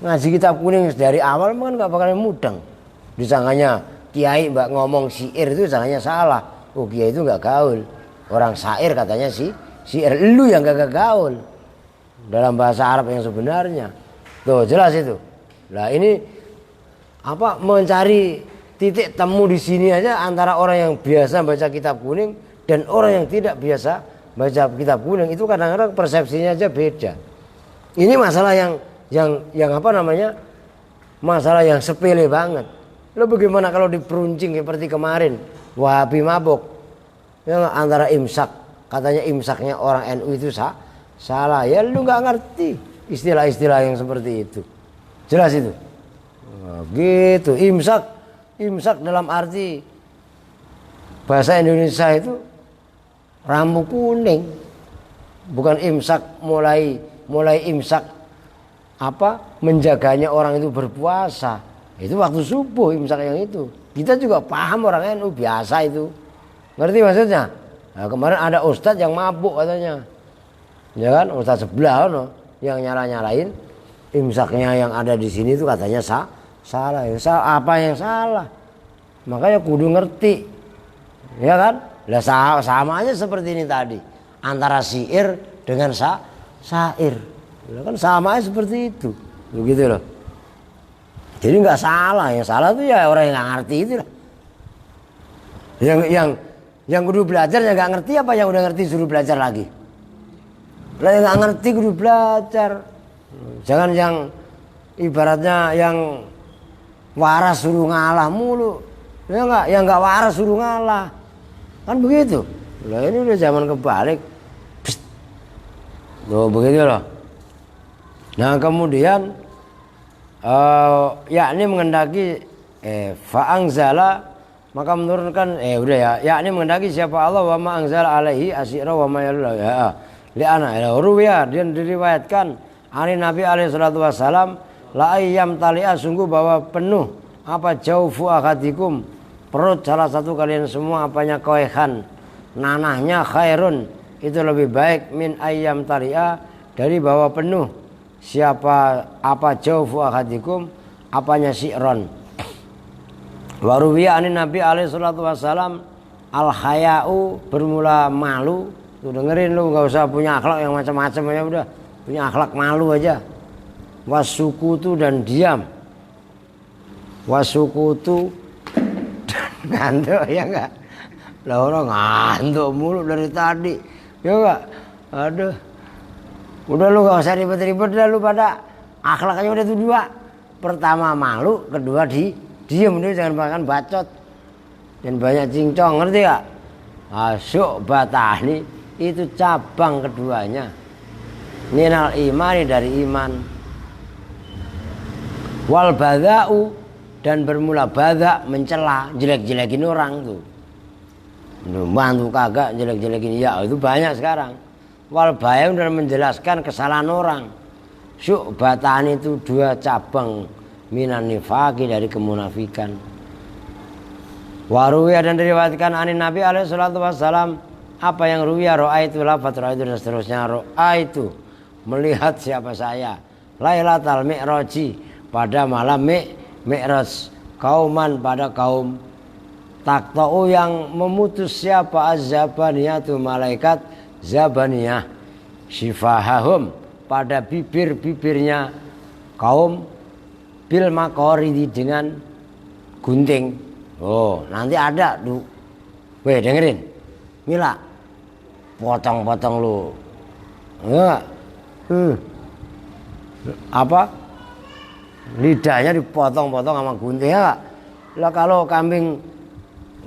ngaji kitab kuning dari awal kan nggak bakalan mudeng. Disangkanya kiai mbak ngomong syair itu disangkanya salah. Oh, kiai itu nggak gaul. Orang syair katanya syair, lu yang gak gaul dalam bahasa Arab yang sebenarnya. Tuh jelas itu. Lah ini apa, mencari titik temu di sini aja antara orang yang biasa baca kitab kuning dan orang yang tidak biasa baca kitab kuning, itu kadang-kadang persepsinya aja beda. Ini masalah yang apa namanya, masalah yang sepele banget. Lo bagaimana kalau diperuncing seperti kemarin Wahabi mabuk yang antara imsak, katanya imsaknya orang NU itu salah. Ya lu nggak ngerti istilah-istilah yang seperti itu. Jelas itu. Nah, gitu. Imsak dalam arti bahasa Indonesia itu rambu kuning, bukan imsak mulai imsak apa menjaganya orang itu berpuasa. Itu waktu subuh imsak yang itu. Kita juga paham orang NU biasa itu, ngerti maksudnya? Nah, kemarin ada ustadz yang mabuk katanya, ya kan, ustadz sebelah no, yang nyalain imsaknya yang ada di sini itu katanya salah. Apa yang salah? Makanya kudu ngerti, ya kan? Lah sama aja seperti ini tadi, antara syair dengan syair, ya kan sama aja seperti itu, begitu loh. Jadi nggak salah, yang salah tuh ya orang yang nggak ngerti itu lah. Yang kudu belajar yang nggak ngerti, apa yang udah ngerti suruh belajar lagi? Lah yang nggak ngerti kudu belajar. Jangan yang ibaratnya yang waras suruh ngalah mulu. Ya enggak, yang enggak waras suruh ngalah. Kan begitu. Lah ini udah zaman kebalik. Tuh begitu loh. Nah kemudian yakni mengendaki fa'angzala, maka menurunkan udah ya, yakni mengendaki siapa Allah wa ma anzala alaihi asyira wa ma yalla ya li'ana ya ruwiya, dan diriwayatkan ani Nabi alaihi salatu wasalam la ayyam talia, sungguh bahwa penuh apa jaufu akadikum, perut salah satu kalian semua apanya koehan, nanahnya khairun, itu lebih baik min ayyam talia, dari bahwa penuh siapa apa jaufu akadikum, apanya si'ron. Waruwiya ani Nabi alaihi salatu wasalam al haya'u, bermula malu. Tuh dengerin lu, nggak usah punya akhlak yang macam-macam ya, udah punya akhlak malu aja. Wasukutu, dan diam. Wasukutu dan ngantuk, ya enggak? Lah orang ngantuk mulu dari tadi, ya enggak? Aduh, udah lu nggak usah ribet-ribet dah lu pada. Akhlaknya udah tuh dua. Pertama malu, kedua diam, ini jangan makan bacot dan banyak cincong, ngerti gak? Asyuk batahni, itu cabang keduanya. Minal imani, dari iman. Wal bada'u, dan bermula bada, mencela, jelek-jelekin orang tuh. Bantu kagak, jelek-jelekin, ya itu banyak sekarang. Wal bayam, dan menjelaskan kesalahan orang. Syuk batahni, itu dua cabang minan nifaki, dari kemunafikan. Waruwiya, dan diriwayatkan anin Nabi alaihi salatu wassalam apa yang ruwiya, ra'aitu lafaz ra'aitu, dan seterusnya. Ra'aitu, melihat siapa saya, Lailatul Mi'raji, pada malam Mi'raj, kauman, pada kaum, taktau, yang memutus siapa az-zabaniyatu, malaikat zabaniyah, syifahahum, pada bibir-bibirnya kaum, bil makoridi, dengan gunting. Oh nanti ada tuh, weh dengerin, Mila, potong-potong lu, enggak, apa, lidahnya dipotong-potong sama gunting ya. Lah kalau kambing,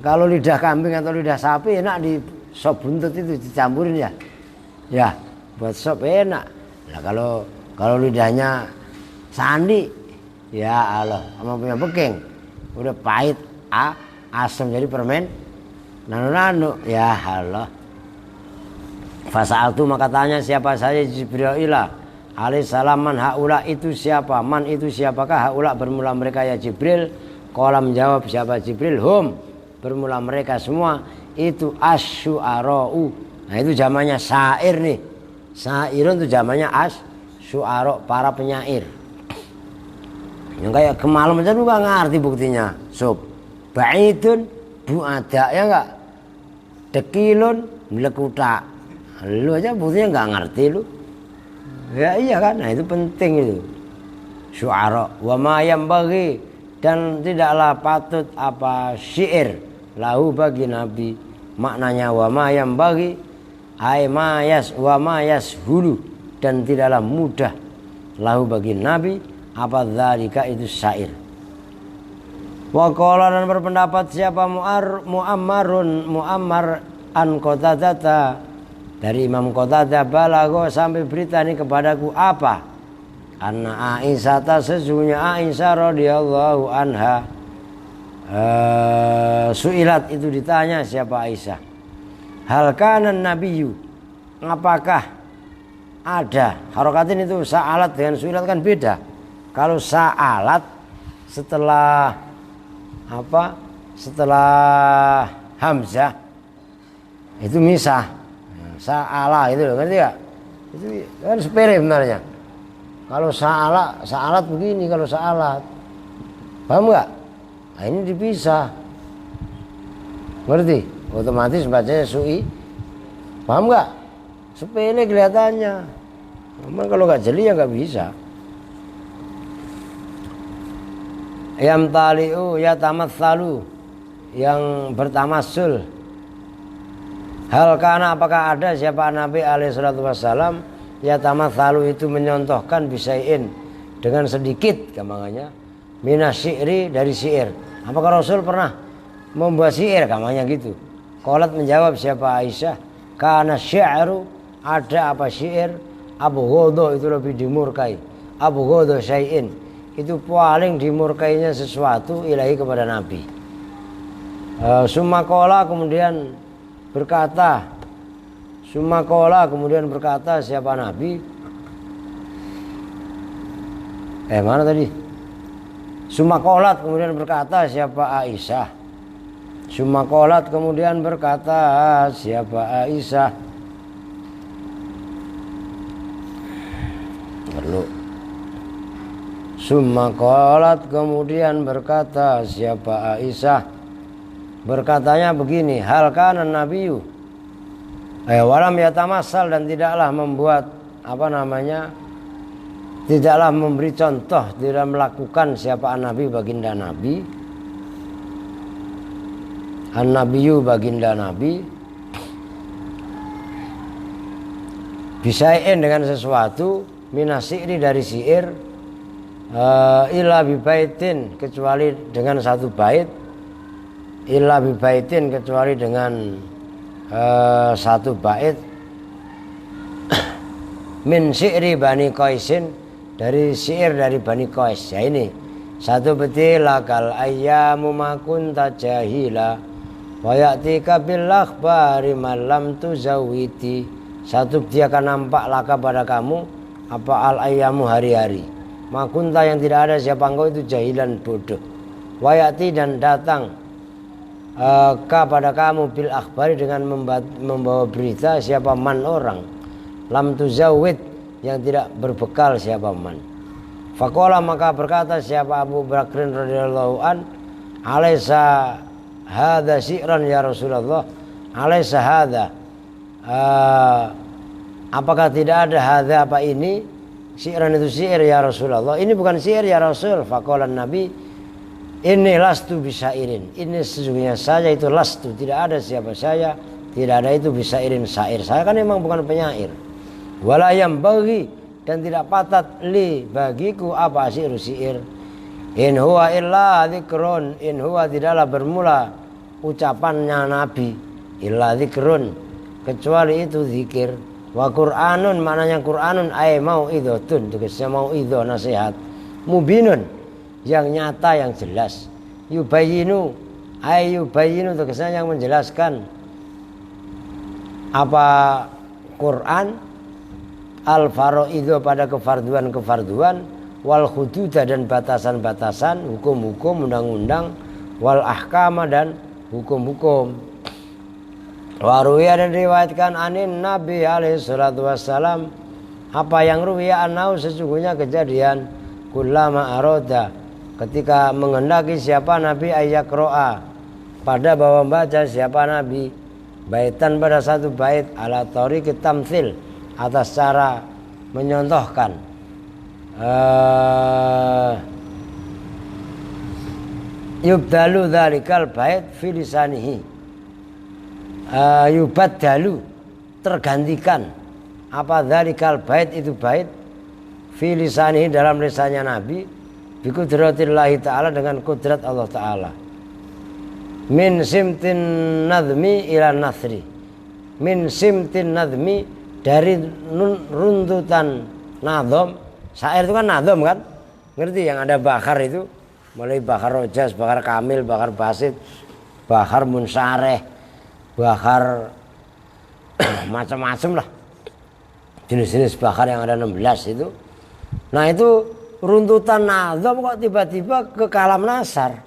kalau lidah kambing atau lidah sapi enak di sop buntut itu dicampurin ya, ya buat sop enak. Lah kalau lidahnya sandi, ya Allah, sama punya beking, udah pahit, asam jadi permen nanu-nanu, ya Allah. Fasa'altu, maka tanya siapa saja Jibril alaihissalam, man haula, itu siapa, man itu siapakah, haula bermula mereka ya Jibril. Qala, menjawab siapa Jibril, hum bermula mereka semua, itu asyu'ara'u. Nah itu zamannya syair nih, syairun itu zamannya asyu'ara, para penyair. Yang kayak kemalam aja lu gak ngerti buktinya. Sob ba'idun bu'ada, ya enggak, dekilun melekuta, lu aja buktinya gak ngerti lu. Ya iya kan, nah itu penting itu. Syu'ara wa ma yambaghi, dan tidaklah patut apa syair lahu bagi Nabi. Maknanya wa ma yambaghi ay ma yas wa ma yashulu, dan tidaklah mudah lahu bagi Nabi apa dzalika, itu syair. Wa qala, dan berpendapat siapa Muammar an Qatadah, dari Imam Qatadah, balago, sampai berita ini kepadaku apa, anna Aisyah, sesungguhnya Aisyah radhiyallahu anha, suilat, itu ditanya siapa Aisyah, hal kana nabiyyu, apakah ada, harokatin itu sa'alat dengan suilat kan beda. Kalau sa'alat setelah apa, setelah hamzah itu misah. Sa'ala itu loh, ngerti gak? Itu kan sepele sebenarnya. Kalau sa'alat begini, kalau sa'alat, paham gak? Nah ini dipisah, ngerti? Otomatis bacanya su'i, paham gak? Sepele kelihatannya, cuman kalau gak jeli ya gak bisa. Yam tali'u ya tamatsalu, yang bertamasul. Hal kana, apakah ada siapa Nabi alaihi salatu wassalam ya tamatsalu itu menyontohkan bisain dengan sedikit gampangannya minas syi'ri dari syair. Apakah Rasul pernah membuat syair gampangannya gitu? Qalat menjawab siapa Aisyah, kana syi'ru, ada apa syair, Abu Ghodo itu lebih dimurkai. Abu Ghodo syai'in itu paling dimurkainya sesuatu ilahi kepada Nabi. Sumakola kemudian berkata siapa Nabi? Mana tadi? Sumakolat kemudian berkata siapa Aisyah? Sumakolat kemudian berkata siapa Aisyah? Perlu. Sumakolat kemudian berkata siapa Aisyah? Berkatanya begini, hal kana nabiyyu walam yatamassal, dan tidaklah membuat tidaklah memberi contoh, tidak melakukan siapa Nabi baginda Nabi, an-nabiyyu baginda Nabi, bisain dengan sesuatu minas syi'ri dari syair, illa bibaitin kecuali dengan satu bait, illa bibaitin kecuali dengan satu bait, min syi'ri Bani Qaisin, dari syair dari Bani Qais. Ya ini satu betila kal ayyamu ma kunta jahila wa ya'tika bil akhbari malam tuzawiti. Satu dia akan nampak laka pada kamu apa al ayyamu hari-hari, ma kunta yang tidak ada siapa engkau itu jahilan bodoh, wa ya'ti dan datang pada kamu bil akhbari dengan membawa berita siapa man orang, lam tuzawid yang tidak berbekal siapa man. Faqala maka berkata siapa Abu Bakrin radhiyallahu an, alaisa hadza syi'ran ya Rasulullah, alaisa hadza, apakah tidak ada hadza apa ini, syi'ran itu syair ya Rasulullah, ini bukan syair ya Rasul. Faqala Nabi, ini lastu bisairin, ini sesungguhnya saya itu lastu, tidak ada siapa saya, tidak ada itu bisairin syair, saya kan memang bukan penyair. Wala yang bagi, dan tidak patut li bagiku apa syair. In huwa illa dzikrun, in huwa tidaklah bermula ucapannya Nabi, illa dzikrun kecuali itu zikir. Wa Qur'anun, maknanya Qur'anun ay mau'idhatun, tugasnya mau'idhah nasihat, mubinun yang nyata yang jelas, yubayyinu ay yubayyinu tugasnya yang menjelaskan apa Quran, al faraidhu pada kefarduan wal hududa dan batasan-batasan, hukum-hukum undang-undang, wal ahkama dan hukum-hukum. Waruya dan riwayatkan anin Nabi alaihi salatu wassalam apa yang ruwiya anau sesungguhnya kejadian kullama aroda ketika menghendaki siapa Nabi ayyakro'a pada bahwa membaca siapa Nabi baitan pada satu bait ala tariqit tamtsil atas cara menyontohkan yubdalu dzalikal bait fi lisanihi, yubaddalu tergantikan apa dzalikal bait itu bait fi lisanihi dalam lisannya Nabi bi qudratillahi ta'ala dengan kudrat Allah ta'ala, min simtin nadmi ila nasri, min simtin nadmi dari runtutan nadhom. Syair itu kan nadhom kan, ngerti yang ada bakar itu, mulai bakar rojas, bakar kamil, bakar basit, bakar munsareh, bakar macam-macam lah jenis-jenis bakar yang ada 16 itu. Nah itu runtutan nadhom kok tiba-tiba ke kalam nasar.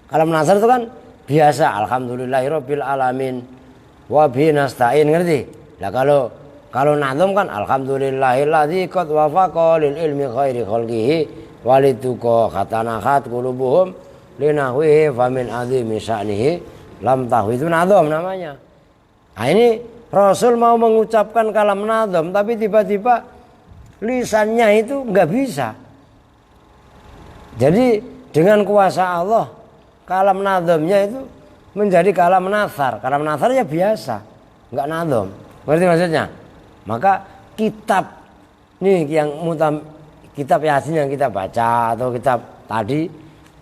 Kalam nasar itu kan biasa alhamdulillahirabbil alamin wa bihi nasta'in, ngerti? Lah kalau nadhom kan alhamdulillahilladzi qad wafaqa lil ilmi khairi khalqihi walituqa khatanahat qulubuhum linahwihi famin azimi sya'nihi lam tahwi, itu nadhom namanya. Nah ini Rasul mau mengucapkan kalam nadhom tapi tiba-tiba lisannya itu enggak bisa. Jadi dengan kuasa Allah kalam nadhomnya itu menjadi kalam nasar. Kalam nasar ya biasa, enggak nadhom. Ngerti maksudnya? Maka kitab nih yang kitab Yasin yang kita baca atau kitab tadi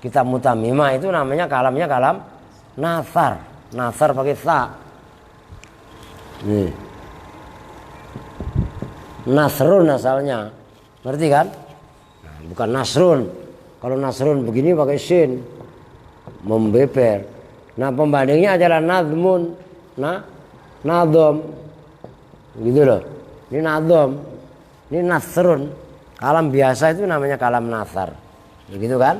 kitab Mutamimah itu namanya kalamnya kalam nasar. Nasar pakai sa. Nih. Nasrun asalnya. Ngerti kan? Nah, bukan nasrun. Kalau nasrun begini pakai sin. Membeber. Nah, pembandingnya adalah nadmun. Nah, nadom. Gitu loh. Ini nadom. Ini nasrun. Kalam biasa itu namanya kalam nasar. Begitu kan?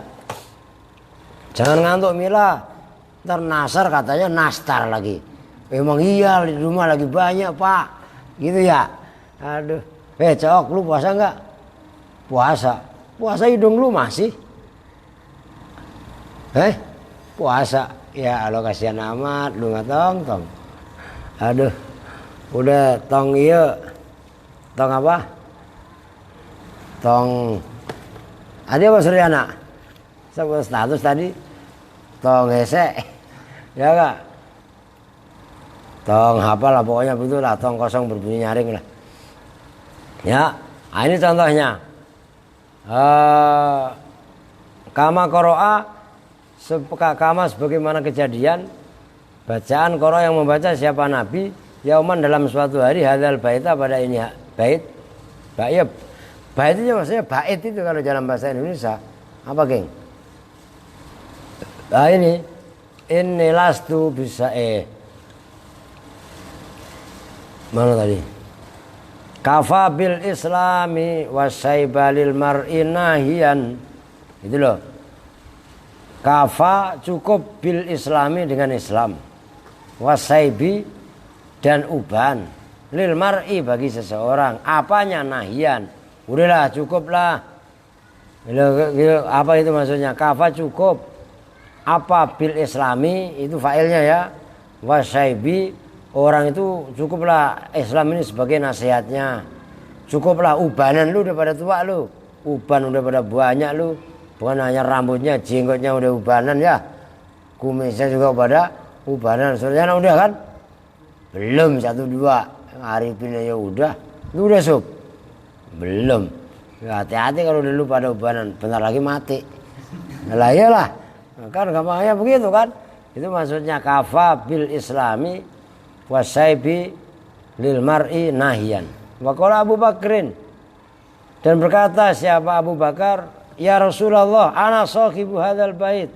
Jangan ngantuk Mila. Ntar nasar katanya nastar lagi. Emang iya di rumah lagi banyak Pak. Gitu ya. Aduh. Cok lu puasa enggak? Puasa. Puasa hidung lu masih? Puasa. Ya Allah kasihan amat. Lu nggak tong. Aduh. Udah tong iya. Tong apa? Tong. Ada apa Suryana? Sama status tadi. Tong hese. Ya enggak? Tong hafal lah pokoknya betul lah. Tong kosong berbunyi nyaring lah. Ya, ini contohnya. Kama koro'a kama sebagaimana kejadian bacaan koro'a yang membaca siapa Nabi yauman dalam suatu hari hadzal baita pada ini bait. Bait itu maksudnya bait itu kalau dalam bahasa Indonesia apa geng? Nah ini lastu bisa mana tadi? Kafa bil islami wasaibalil mar'i nahiyan. Itu loh. Kafa cukup bil islami dengan Islam. Wasaibi dan uban. Lil mar'i bagi seseorang. Apanya nahiyan. Udahlah cukuplah. Apa itu maksudnya? Kafa cukup. Apa bil islami itu failnya ya. Wasaibi orang itu cukuplah Islam ini sebagai nasihatnya. Cukuplah ubanan lu udah pada tua lu. Uban udah pada banyak lu. Bukan hanya rambutnya, jenggotnya udah ubanan ya. Kumisnya juga pada ubanan. Soalnya udah kan? Belum 1 2. Arifin aja udah. Lu udah sob? Belum. Hati-hati kalau dulu pada ubanan. Bentar lagi mati. Lah iyalah. Kan gampangnya begitu kan? Itu maksudnya kafa bil islami wasaibi lil mar'i nahiyan. Wa qala Abu Bakrin dan berkata siapa Abu Bakar, ya Rasulullah, ana sahibu hadzal bait.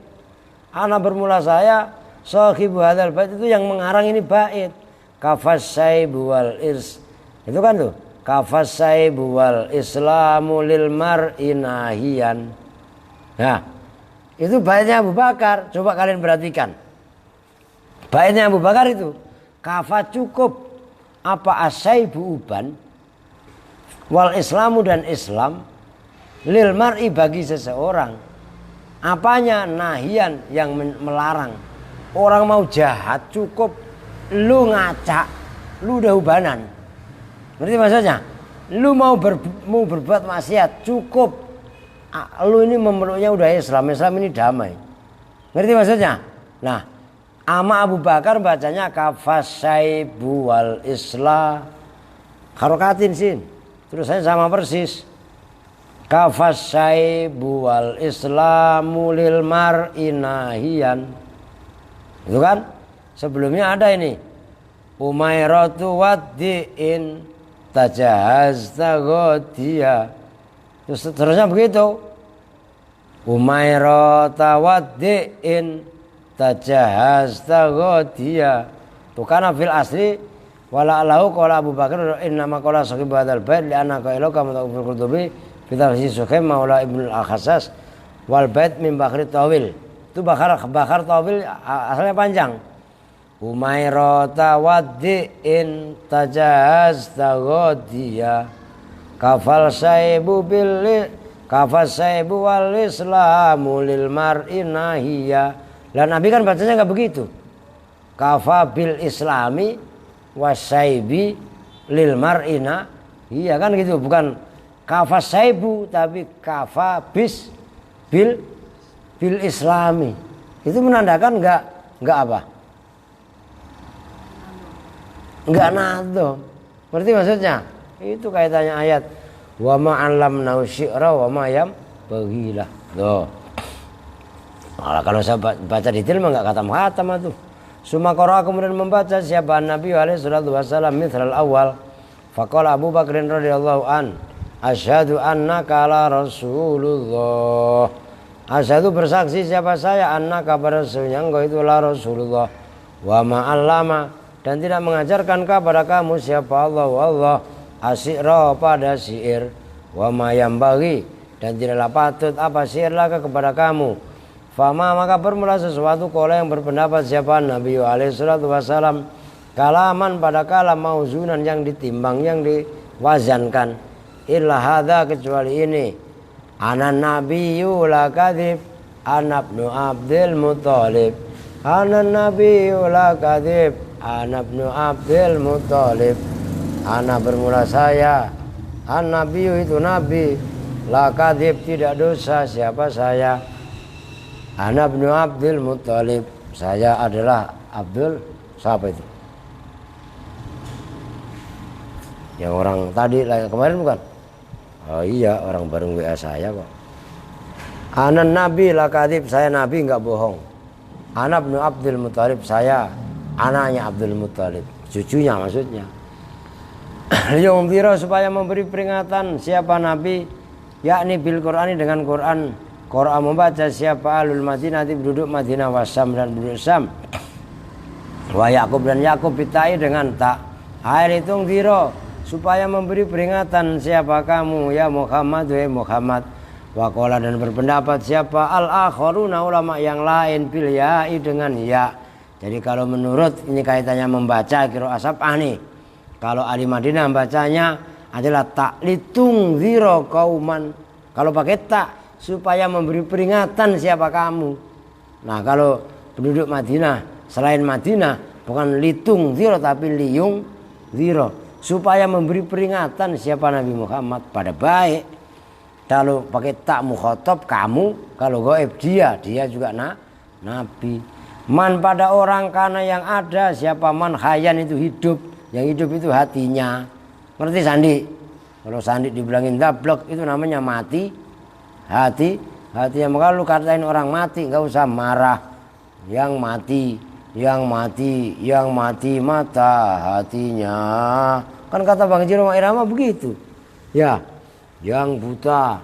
Ana bermula saya sahibu hadzal bait itu yang mengarang ini bait. Kafas saibu wal is. Itu kan tuh. Kafas saibu wal islamu lil mar'i nahiyan. Nah, itu baitnya Abu Bakar. Coba kalian perhatikan. Baitnya Abu Bakar itu kafa cukup apa asaibu uban wal islamu dan Islam lil mar'i bagi seseorang apanya nahian yang melarang. Orang mau jahat cukup lu ngaca lu udah ubanan. Berarti maksudnya lu mau berbuat maksiat cukup lu ini memeluknya udah Islam ini damai. Ngerti maksudnya? Nah, ama Abu Bakar bacanya kafasaibu wal islah harokatin sin. Tulisannya sama persis. Kafasaibu wal islamu lil mar'i nahiyan. Itu kan? Sebelumnya ada ini. Umairatu waddi'in tajahaz taghodiya. Terus terusnya begitu. Umairatu waddi'in tajahaz taghodiya. Tukana fil asli wala alahu qala Abu Bakar innama qala sahib hadzal bait li anna qailu kama fil qutubi fi tafsir Sukhaim maula Ibnu al-Khassas wal bait min Bakhri Tawil. Itu Bakhar Tawil asalnya panjang. Umairata waddi'in tajahaz taghodiya kafal saibu wal islamu lil mar'i nahiya. Lah Nabi kan bacanya enggak begitu. Kafa bil islami wasaibi lil mar'ina. Iya kan gitu, bukan kafa saibu tapi kafa bil islami. Itu menandakan enggak apa? Enggak nado. Berarti maksudnya Itu kaitannya ayat wa ma 'allamnahu syi'ra wa ma yambaghilah. Tuh. Nah, kalau saya baca detail mah enggak khatam-khatam tuh. Suma qara kemudian membaca siapa Nabi alaihi salatu wasallam mithlal awal. Faqala Abu Bakrin radhiyallahu an, asyhadu annaka la rasulullah. Asyhadu bersaksi siapa saya annaka pada sesungguhnya engkau itu la rasulullah. Wa ma 'allama dan tidak mengajarkan kepada kamu siapa Allah asyira pada syair wa ma yambaghi dan tidaklah patut apa syair laka kepada kamu. Fama maka bermula sesuatu qala yang berpendapat siapa Nabi alaihi salatu wasallam kalaman pada kalam mauzunan yang ditimbang yang diwazankan illa hadza kecuali ini ana nabiyyu la kadzib ana ibnu Abdul Muthalib ana nabiyyu la kadzib ana ibnu Abdul Muthalib. Ana bermula saya. An nabiyyu itu nabi. La kadzib tidak dosa siapa saya. Ana ibnu Abdul Muthalib. Saya adalah Abdul siapa itu? Yang orang tadi kemarin bukan? Oh iya, orang baru WA saya kok. Ana nabi la kadzib, saya nabi enggak bohong. Ana ibnu Abdul Muthalib, saya anaknya Abdul Muthalib, cucunya maksudnya. Yang biro supaya memberi peringatan siapa nabi, yakni bil Qur'ani dengan Quran. Quran membaca siapa alul Madinah penduduk Madinah wasam dan penduduk Syam. Wa Yakub dan Yakub bitai dengan tak. Air itu biro supaya memberi peringatan siapa kamu ya Muhammad wahai Muhammad. Waqala dan berpendapat siapa al-akharuna ulama yang lain bil ya'i dengan ya. Jadi kalau menurut ini kaitannya membaca qiraah sab'ah nih. Kalau ahli Madinah bacanya adalah taklitung ziro kauman. Kalau pakai tak supaya memberi peringatan siapa kamu. Nah kalau penduduk Madinah selain Madinah bukan litung ziro tapi liyung ziro. Supaya memberi peringatan siapa Nabi Muhammad pada baik. Kalau pakai tak mukhotob kamu, kalau gaib dia juga nabi. Man pada orang karena yang ada siapa man khayan itu hidup, yang hidup itu hatinya. Ngerti Sandi? Kalau Sandi dibilangin dablek itu namanya mati. Hatinya maka lu katain orang mati nggak usah marah. Yang mati mata hatinya. Kan kata Bang Jiro Irama begitu. Ya, yang buta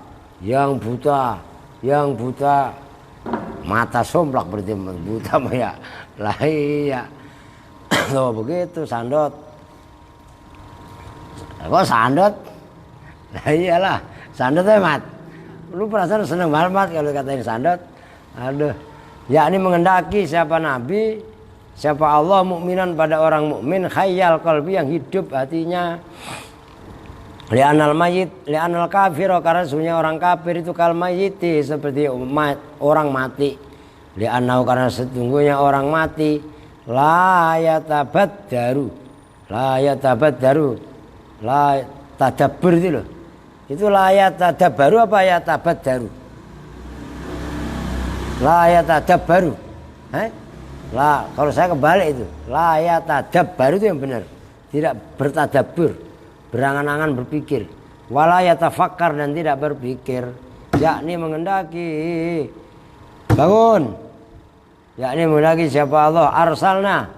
mata somplak berarti buta mah ya. Lah iya. Loh begitu sandot. Kok sandot? Lah iyalah, sandot hemat. Lu perasaan seneng banget kalau katain sandot. Aduh. Yakni mengendaki siapa nabi, siapa Allah mukminan pada orang mukmin khayyal qalbi yang hidup hatinya. Li'anal kafir karena sesungguhnya orang kafir itu kal mayyiti seperti orang mati. Li'annahu karena sesungguhnya orang mati la tadabbur itu loh. Itu la yatadabbaru apa yatabaddaru? La yatadabbaru. La kalau saya kebalik itu. La yatadabbaru itu yang benar. Tidak bertadabbur, berangan-angan berpikir. Wala yatafakkar dan tidak berpikir. Yakni mengendaki. Bangun. Yakni mengendaki siapa Allah arsalna.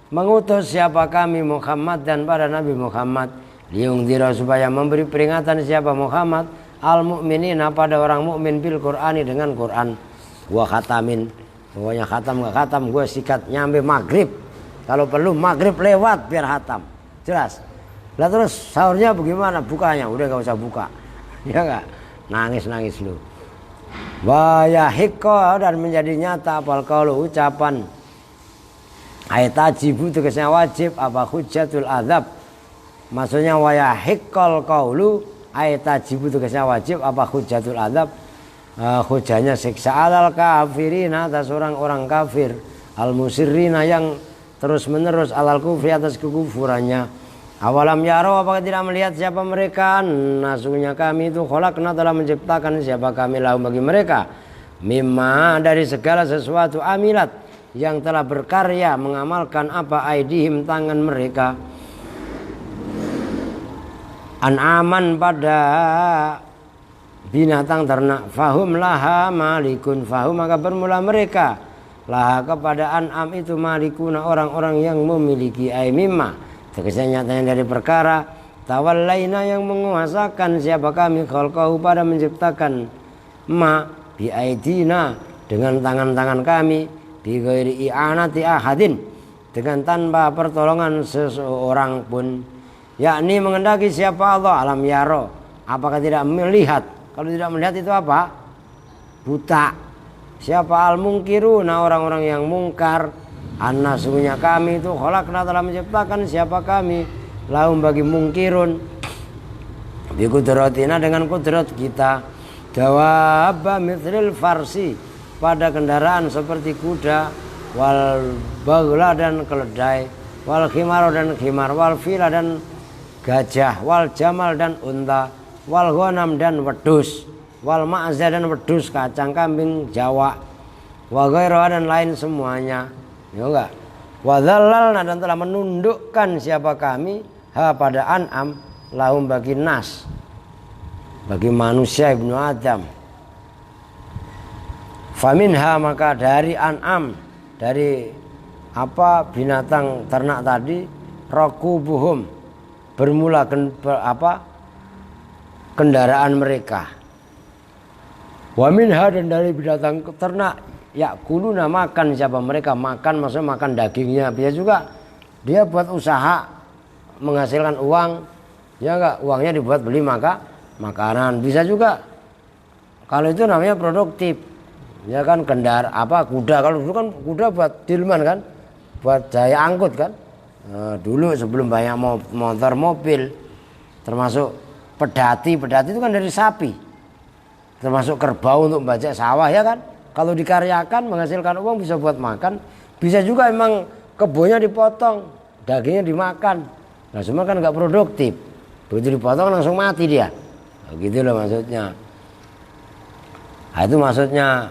Mengutus siapa kami Muhammad dan pada Nabi Muhammad. Liungdira supaya memberi peringatan siapa Muhammad. Al-mu'minina pada orang mukmin bil Qur'ani dengan Quran. Gua khatamin. Pokoknya khatam gak khatam gue sikat nyampe maghrib. Kalau perlu maghrib lewat biar khatam. Jelas. Lah terus sahurnya bagaimana bukanya? Udah gak usah buka. Ya gak? Nangis lu. Wa yahiqqa dan menjadi nyata apal qaulu ucapan. Ayat tajibu tegasnya wajib apa hujjatul adzab. Maksudnya wa yahiqqal qaulu ayat tajibu tegasnya wajib apa hujjatul adzab. Hujahnya siksa alal kafirina atas orang-orang kafir. Al musirrina yang terus menerus alal kufri atas kekufurannya. Awalam yaro apakah tidak melihat siapa mereka? Nasunya kami itu khalaqna telah menciptakan siapa kami lahum bagi mereka. Mimma dari segala sesuatu amilat yang telah berkarya mengamalkan apa aidihim tangan mereka. an'aman pada binatang ternak, fahum laha malikun, fahum maka bermula mereka laha kepada an'am itu malikuna orang-orang yang memiliki ay mimma tegasnya nyatanya dari perkara tawallaina yang menguasakan siapa kami khalqahu pada menciptakan ma biaidina dengan tangan-tangan kami bi ghairi i'anati ahadin dengan tanpa pertolongan seseorang pun, yakni mengendaki siapa Allah alam yaro, apakah tidak melihat? Kalau tidak melihat itu apa? Buta. Siapa al-mungkiruna orang-orang yang mungkar, anna sungguhnya kami itu khalaqna telah menciptakan siapa kami lahum bagi mungkirun bi kudratina dengan kudrat kita dawaba mithlil farsi pada kendaraan seperti kuda wal bagla dan keledai wal khimar dan khimar wal fila dan gajah wal jamal dan unta wal ghanam dan wedhus wal ma'za dan wedhus kacang kambing Jawa wa ghaira dan lain semuanya, ya enggak, wa dzallalna dan telah menundukkan siapa kami ha pada an'am lahum bagi nas bagi manusia ibnu Adam, faminha maka dari an'am dari apa binatang ternak tadi rakubuhum bermula kendaraan mereka, wa minha dan dari binatang ternak yakuluna makan siapa mereka makan maksudnya makan dagingnya, bisa juga dia buat usaha menghasilkan uang, ya enggak, uangnya dibuat beli makanan, bisa juga kalau itu namanya produktif, ya kan, kuda, kalau dulu kan kuda buat dilman kan, buat daya angkut kan. Dulu sebelum banyak motor mobil, termasuk pedati itu kan dari sapi, termasuk kerbau untuk membajak sawah, ya kan. Kalau dikaryakan menghasilkan uang bisa buat makan, bisa juga emang kebunnya dipotong, dagingnya dimakan. Nah semua kan nggak produktif, begitu dipotong langsung mati dia, gitu loh maksudnya. Nah, itu maksudnya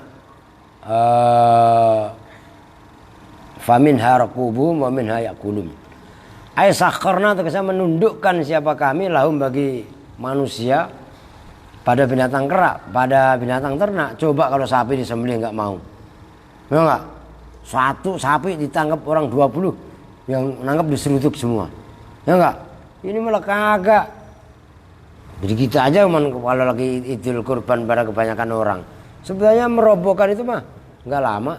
faminha rakubuhum wa minha yakulun. Ay sakharna terkesan menundukkan siapa kami lahum bagi manusia pada binatang kerak, pada binatang ternak. Coba kalau sapi disembelih enggak mau. Ya enggak? Satu sapi ditangkap orang 20 yang nangkap diseruduk semua. Ya enggak? Ini malah kagak. Jadi kita aja kalau lagi idul kurban pada kebanyakan orang. Sebenarnya merobohkan itu mah enggak lama.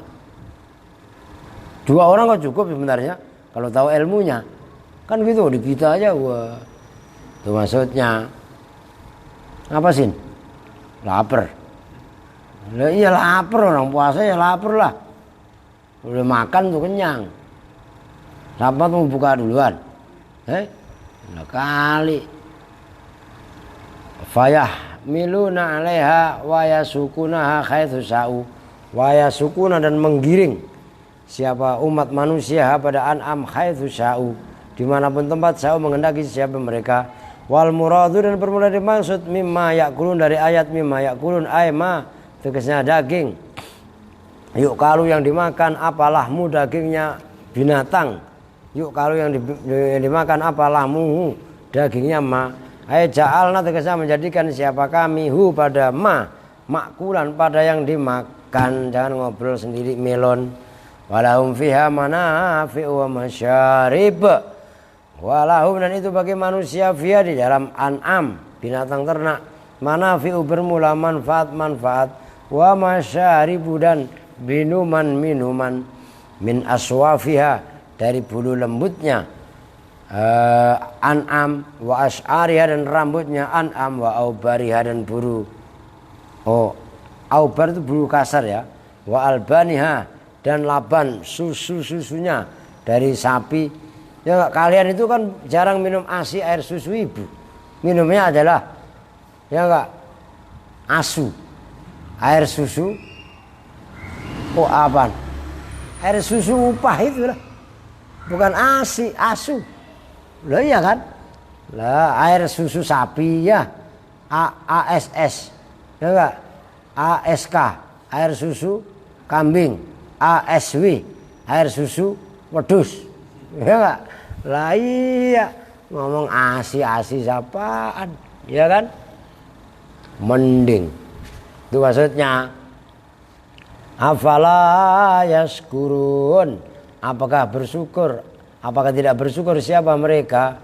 2 orang kok cukup sebenarnya kalau tahu ilmunya. Kan gitu di kita aja wah. Itu maksudnya. Apa sih? Lapar. Lah iya lapar, orang puasa ya lapar lah. Udah makan tuh kenyang. Siapa tuh buka duluan? Lah kali. Fayah miluna 'alaiha wa yasukunaha haitsu sa'u. Wa yasukuna dan menggiring siapa umat manusia pada an'am haitsu sa'u, dimanapun tempat sa'u mengendaki siapa mereka. Wal muradu dan bermula dimaksud mimma yakulun dari ayat mimma yakulun ay ma tegasnya daging. Yuk kalau yang dimakan apalahmu dagingnya binatang. Yuk kalau yang dimakan apalahmu dagingnya ma. Ay ja'alna tegasnya menjadikan siapa kami hu pada ma makulan pada yang dimakan. Jangan ngobrol sendiri melon. Walahum fiha manafi'u wa masyarib. Walahum dan itu bagi manusia fiha di dalam an'am binatang ternak manafi'u bermula manfaat wa masyaribu dan minuman min aswafiha dari bulu lembutnya an'am wa as'ariha dan rambutnya an'am wa aubariha dan buru aubar itu bulu kasar ya, wa albaniha dan laban susunya dari sapi. Ya kalian itu kan jarang minum ASI air susu ibu. Minumnya adalah ya enggak ASU. Air susu. Oh apaan? Air susu upah itu lah. Bukan ASI, ASU. Lah iya kan? Lah air susu sapi ya. ASS. Ya enggak? ASK, air susu kambing. ASW, air susu wedhus. Ya enggak? Lah iya, ngomong asi-asi sapaan, ya kan? Mending. Itu maksudnya. Afala yaskurun. Apakah bersyukur? Apakah tidak bersyukur siapa mereka?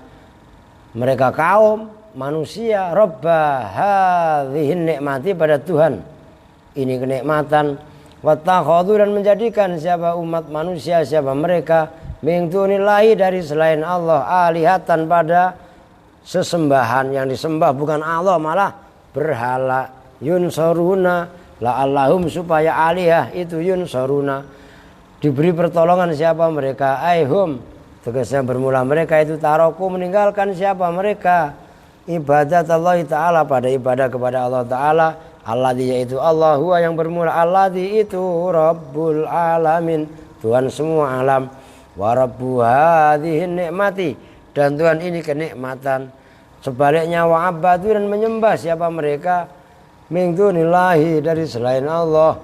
Mereka kaum manusia. Rabba hadhihin nikmati pada Tuhan. Ini kenikmatan. Wattakhadhu dan menjadikan siapa umat manusia, siapa mereka min dunillahi dari selain Allah alihatan pada sesembahan yang disembah bukan Allah malah berhala. Yunsoruna la'allahum supaya alihah itu yunsoruna diberi pertolongan siapa mereka aihum tegasnya bermula mereka itu taroku meninggalkan siapa mereka ibadat Allah Ta'ala pada ibadah kepada Allah Ta'ala. Alladzi yaitu Allah huwa yang bermula alladzi itu Rabbul alamin Tuhan semua alam wa rabbu hadhihi nikmati dan Tuhan ini kenikmatan. Sebaliknya wa abadu dan menyembah siapa mereka min dunillahi dari selain Allah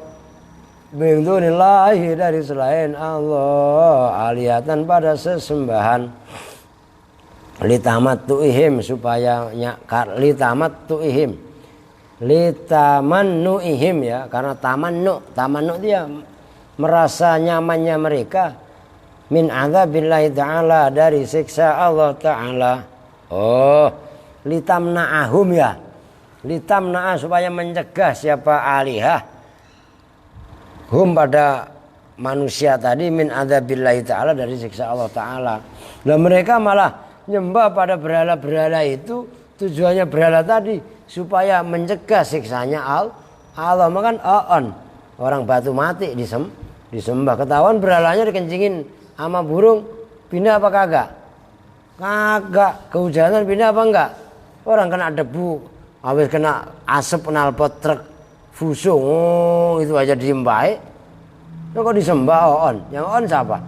min dunillahi dari selain Allah alihatan pada sesembahan litamattuihim supaya litamattuihim litamannuihim ya karena tamannu dia merasa nyamannya mereka min adzabillahi ta'ala dari siksa Allah Ta'ala. Oh litamna'ahum ya litamna'a supaya mencegah siapa alihah hum pada manusia tadi min adzabillahi ta'ala dari siksa Allah Ta'ala. Nah mereka malah nyembah pada berhala-berhala itu tujuannya berhala tadi supaya mencegah siksanya Allah. Makan orang batu mati disembah ketahuan berhalanya dikencingin sama burung pindah apa kagak kehujanan pindah apa enggak orang kena debu habis kena asap knalpot truk fusung itu aja disembah kok disembah yang siapa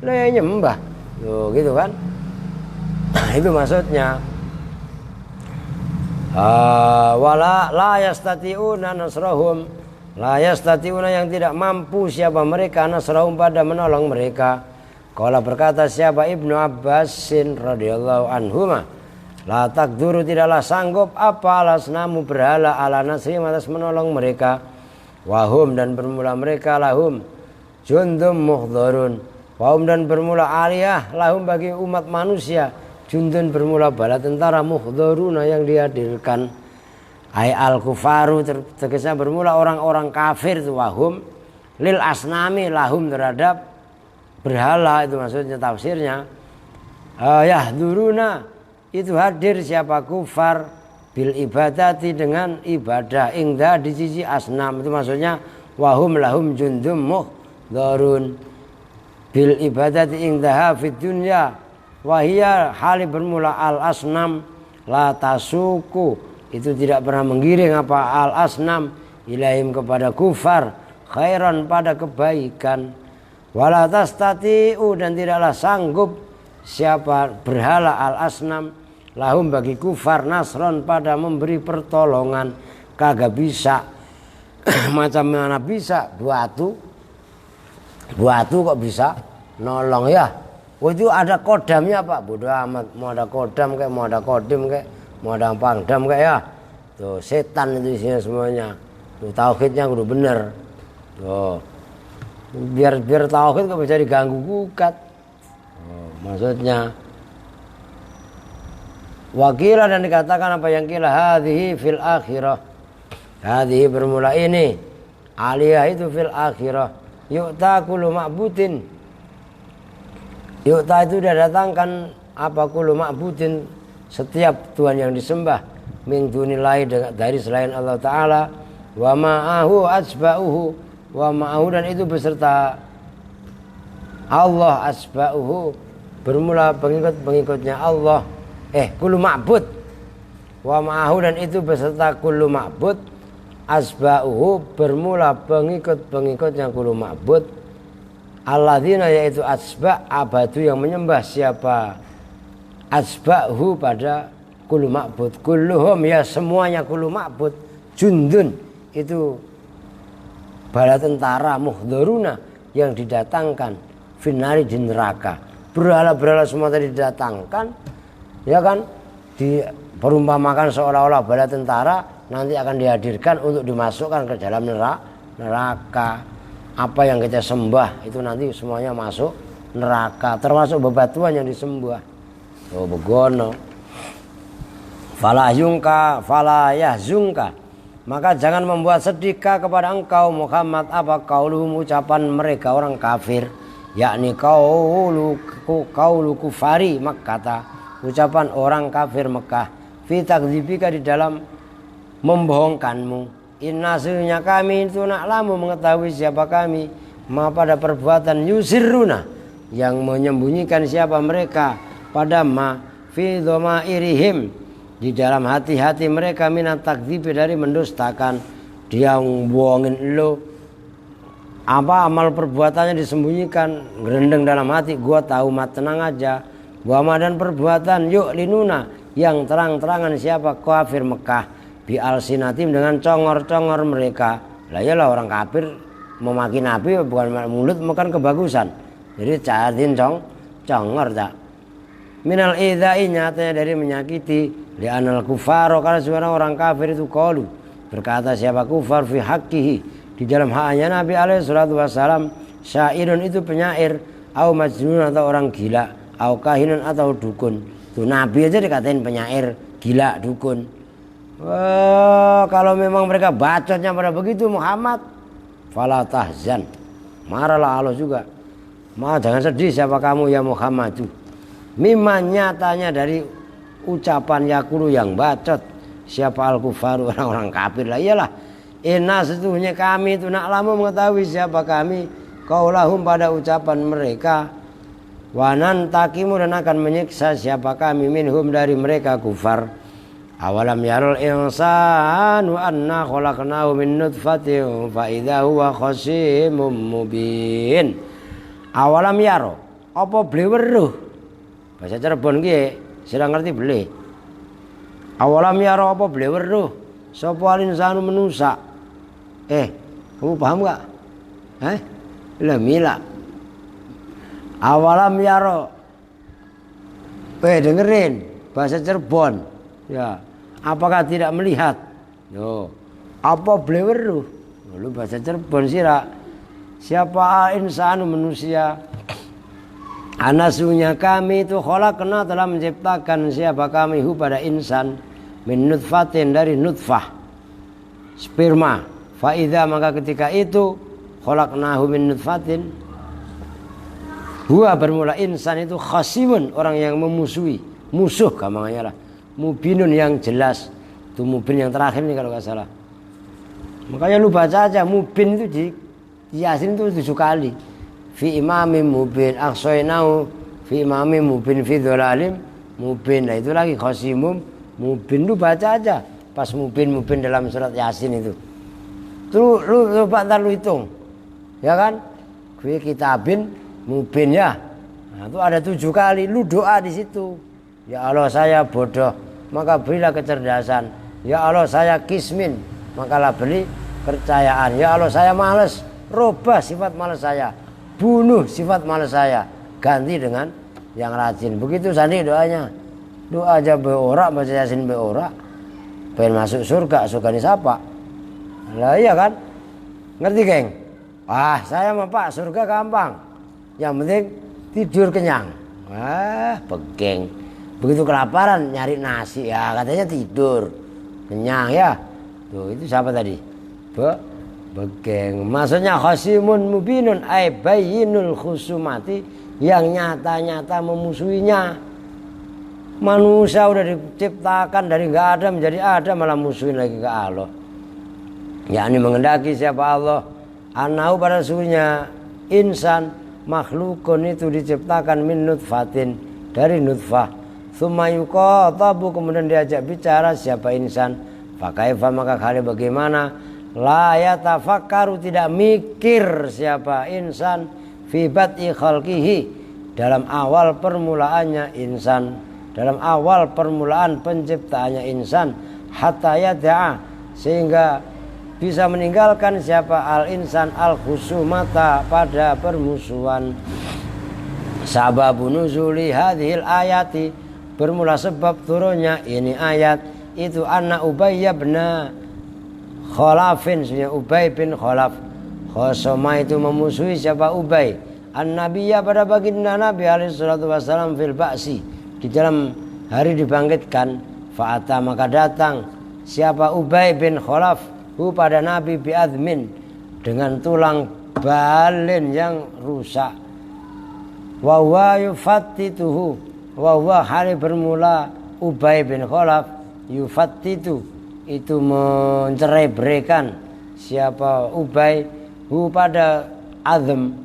lah yang nyembah tuh gitu kan. Itu maksudnya wala la yastati'una nasrahum la yastati'una yang tidak mampu siapa mereka nasrahum pada menolong mereka. Qala berkata siapa Ibnu Abbasin radhiyallahu anhuma la taqduru tidaklah sanggup apa alasnamu berhala ala nasrim atas menolong mereka wahum dan bermula mereka lahum jundum muhdharun wahum dan bermula aliyah lahum bagi umat manusia jundun bermula bala tentara muhdharuna yang dihadirkan ay al kufaru tegasnya bermula orang-orang kafir itu wahum lil asnami lahum terhadap berhala itu maksudnya tafsirnya yahduruna itu hadir siapa kufar bil ibadati dengan ibadah ingda di sisi asnam itu maksudnya wahum lahum jundum muhdharun bil ibadati ingdaha fid dunya wahia hali bermula al asnam la tasuku itu tidak pernah menggiring apa al asnam ilaihim kepada kufar khairan pada kebaikan wala tastati'u dan tidaklah sanggup siapa berhala al asnam lahum bagi kufar nasron pada memberi pertolongan kagak bisa. Macam mana bisa batu kok bisa nolong ya. Itu ada kodamnya Pak, bodoh amat. Mau ada kodam kayak, mau ada kodim kayak, mau ada pangdam kayak ya. Tuh setan itu isinya semuanya. Tuh tauhidnya kudu bener. Tuh biar tauhid kok bisa diganggu gugat. Maksudnya wakila dan dikatakan apa yang kila hadhihi fil akhirah. Hadhihi bermula ini aliyah itu fil akhirah. Yu'ta kullu ma'budin. Yu'ta itu didatangkan apa kullu ma'budin setiap Tuhan yang disembah min dunillahi dari selain Allah Ta'ala wa ma'ahu asba'uhu wa ma'ahu dan itu beserta Allah asba'uhu bermula pengikut-pengikutnya Allah kullu ma'bud wa ma'ahu dan itu beserta kullu ma'bud asba'uhu bermula pengikut-pengikutnya kullu ma'bud alladzina yaitu asba' abadu yang menyembah siapa asba'hu pada kullu ma'bud kulluhum ya semuanya kullu ma'bud jundun itu bala tentara muhdharuna yang didatangkan finari di neraka berhala-berhala semua tadi didatangkan Ya kan? Diperumpamakan seolah-olah bala tentara nanti akan dihadirkan untuk dimasukkan ke dalam neraka. Apa yang kita sembah itu nanti semuanya masuk neraka, termasuk bebatuan yang disembah. Oh begono. Fala yahzunka, maka jangan membuat sedihkah kepada engkau Muhammad apa qauluhum, ucapan mereka orang kafir, yakni qaulu kufari Makkah, ucapan orang kafir Mekah, fi takdzibika, di dalam membohongkanmu. Inna sesungguhnya kami itu na'lamu, mengetahui siapa kami, ma pada perbuatan yusirruna, yang menyembunyikan siapa mereka, pada ma fi dhamairihim, di dalam hati-hati mereka, minat takdzib, dari mendustakan. Dia bohongin lo, apa amal perbuatannya disembunyikan, gerendeng dalam hati, gua tahu, mat tenang aja. Wa dan perbuatan yuk linuna, yang terang-terangan siapa kafir Mekah, bi alsinatim, dengan congor-congor mereka. Lah iyalah orang kafir memaki nabi bukan mulut, bukan kebagusan. Jadi cariin congor tak. Minal idza'i, nyatanya dari menyakiti, li anal kufaro, karena sebenarnya orang kafir itu qalu, berkata siapa kufar, fi haqqihi, di dalam haknya Nabi alaihi salatu wassalam, syairun, itu penyair, au majnun, atau orang gila, au kahinun, atau dukun. Tuh Nabi aja dikatain penyair, gila, dukun. Wah, kalau memang mereka bacotnya pada begitu Muhammad, fala tahzan, marahlah Allah juga. Jangan sedih siapa kamu ya Muhammad. Mimma, nyatanya dari ucapan yakulu yang bacot siapa al-kufaru, orang-orang kafir. Lah iyalah, inna sesungguhnya kami itu na'lamu, mengetahui siapa kami, qaulahum, pada ucapan mereka, wa nantakimu, dan akan menyiksa siapa kami, minhum, dari mereka kufar. Awalam yarul insanu anna khalaqnahu min nutfatin fa idza huwa khasimun mubin. Awalam yaro, apa ble weruh? Bahasa Cirebon ki sira ngerti ble. Awalam yaro, apa ble weruh? Sapa insanu manusa. Kamu paham enggak? Lah mila. Awalam yaro. Dengerin bahasa Cirebon. Ya, apakah tidak melihat? Yo, apa bleweruh? Lalu bahasa Cirebon sira. Siapa insanu, manusia? Anasunya kami itu khalaqna, telah menciptakan siapa kami hu, pada insan, min nutfatin, dari nutfah, sperma. Fa idza, maka ketika itu, khalaqnahu min nutfatin, huwa, bermula insan itu, khasimun, orang yang memusuhi, musuh gampangnya lah. Mubinun, yang jelas. Itu mubin yang terakhir nih kalau nggak salah. Makanya lu baca aja mubin itu di Yasin itu 7 kali. Fi imamim mubin aksoinau, fi imamim mubin fi dhalalim mubin. Nah itu lagi khosimum mubin, lu baca aja pas mubin dalam surat Yasin itu. Tuh lu coba ntar lu hitung, ya kan? Fi kitabin mubin ya. Nah itu ada 7 kali. Lu doa di situ. Ya Allah, saya bodoh, maka berilah kecerdasan. Ya Allah, saya kismin, makalah beri kepercayaan. Ya Allah, saya malas, robah sifat malas saya, bunuh sifat malas saya, ganti dengan yang rajin. Begitu sandi doanya. Doa aja beorak, baca Yasin beorak, pengen masuk surga ini siapa? Lah iya kan? Ngerti geng? Saya mah Pak, surga gampang, yang penting tidur kenyang. Begeng. Begitu kelaparan nyari nasi, ya katanya tidur kenyang ya. Tuh itu siapa tadi? Begeng. Maksudnya khasimun mubinun, ay bayyinul khusumati, yang nyata-nyata memusuhinya. Manusia udah diciptakan dari nggak ada menjadi ada, malah musuhin lagi ke Allah. Yakni mengendaki siapa Allah, anahu, pada suhunya insan, makhlukun itu diciptakan min nutfatin, dari nutfah. Tsumma yuqatabu, kemudian diajak bicara siapa insan. Fakaifa, maka kali bagaimana, la yatafakkaru, tidak mikir siapa insan, fi bad'i khalqihi, dalam awal permulaannya insan, dalam awal permulaan penciptaannya insan, hatta yada'a, sehingga bisa meninggalkan siapa al-insan al-khusumata, pada permusuhan. Sababun nuzuli hadhil ayati, bermula sebab turunnya ini ayat itu anna Ubay bin Khalafin, sebenarnya Ubay bin Khalaf khosoma itu memusuhi siapa Ubay an-nabiyya pada baginda Nabi alaihi salatu wasallam fil ba'si, di dalam hari dibangkitkan. Fa'ata maka datang siapa Ubay bin Khalaf hu pada Nabi bi'admin, dengan tulang balin yang rusak. Wa huwa yufattituhu, wa huwa hari bermula Ubay bin Khalaf yufattitu itu mencerai-beraikan siapa Ubay hu pada Azm.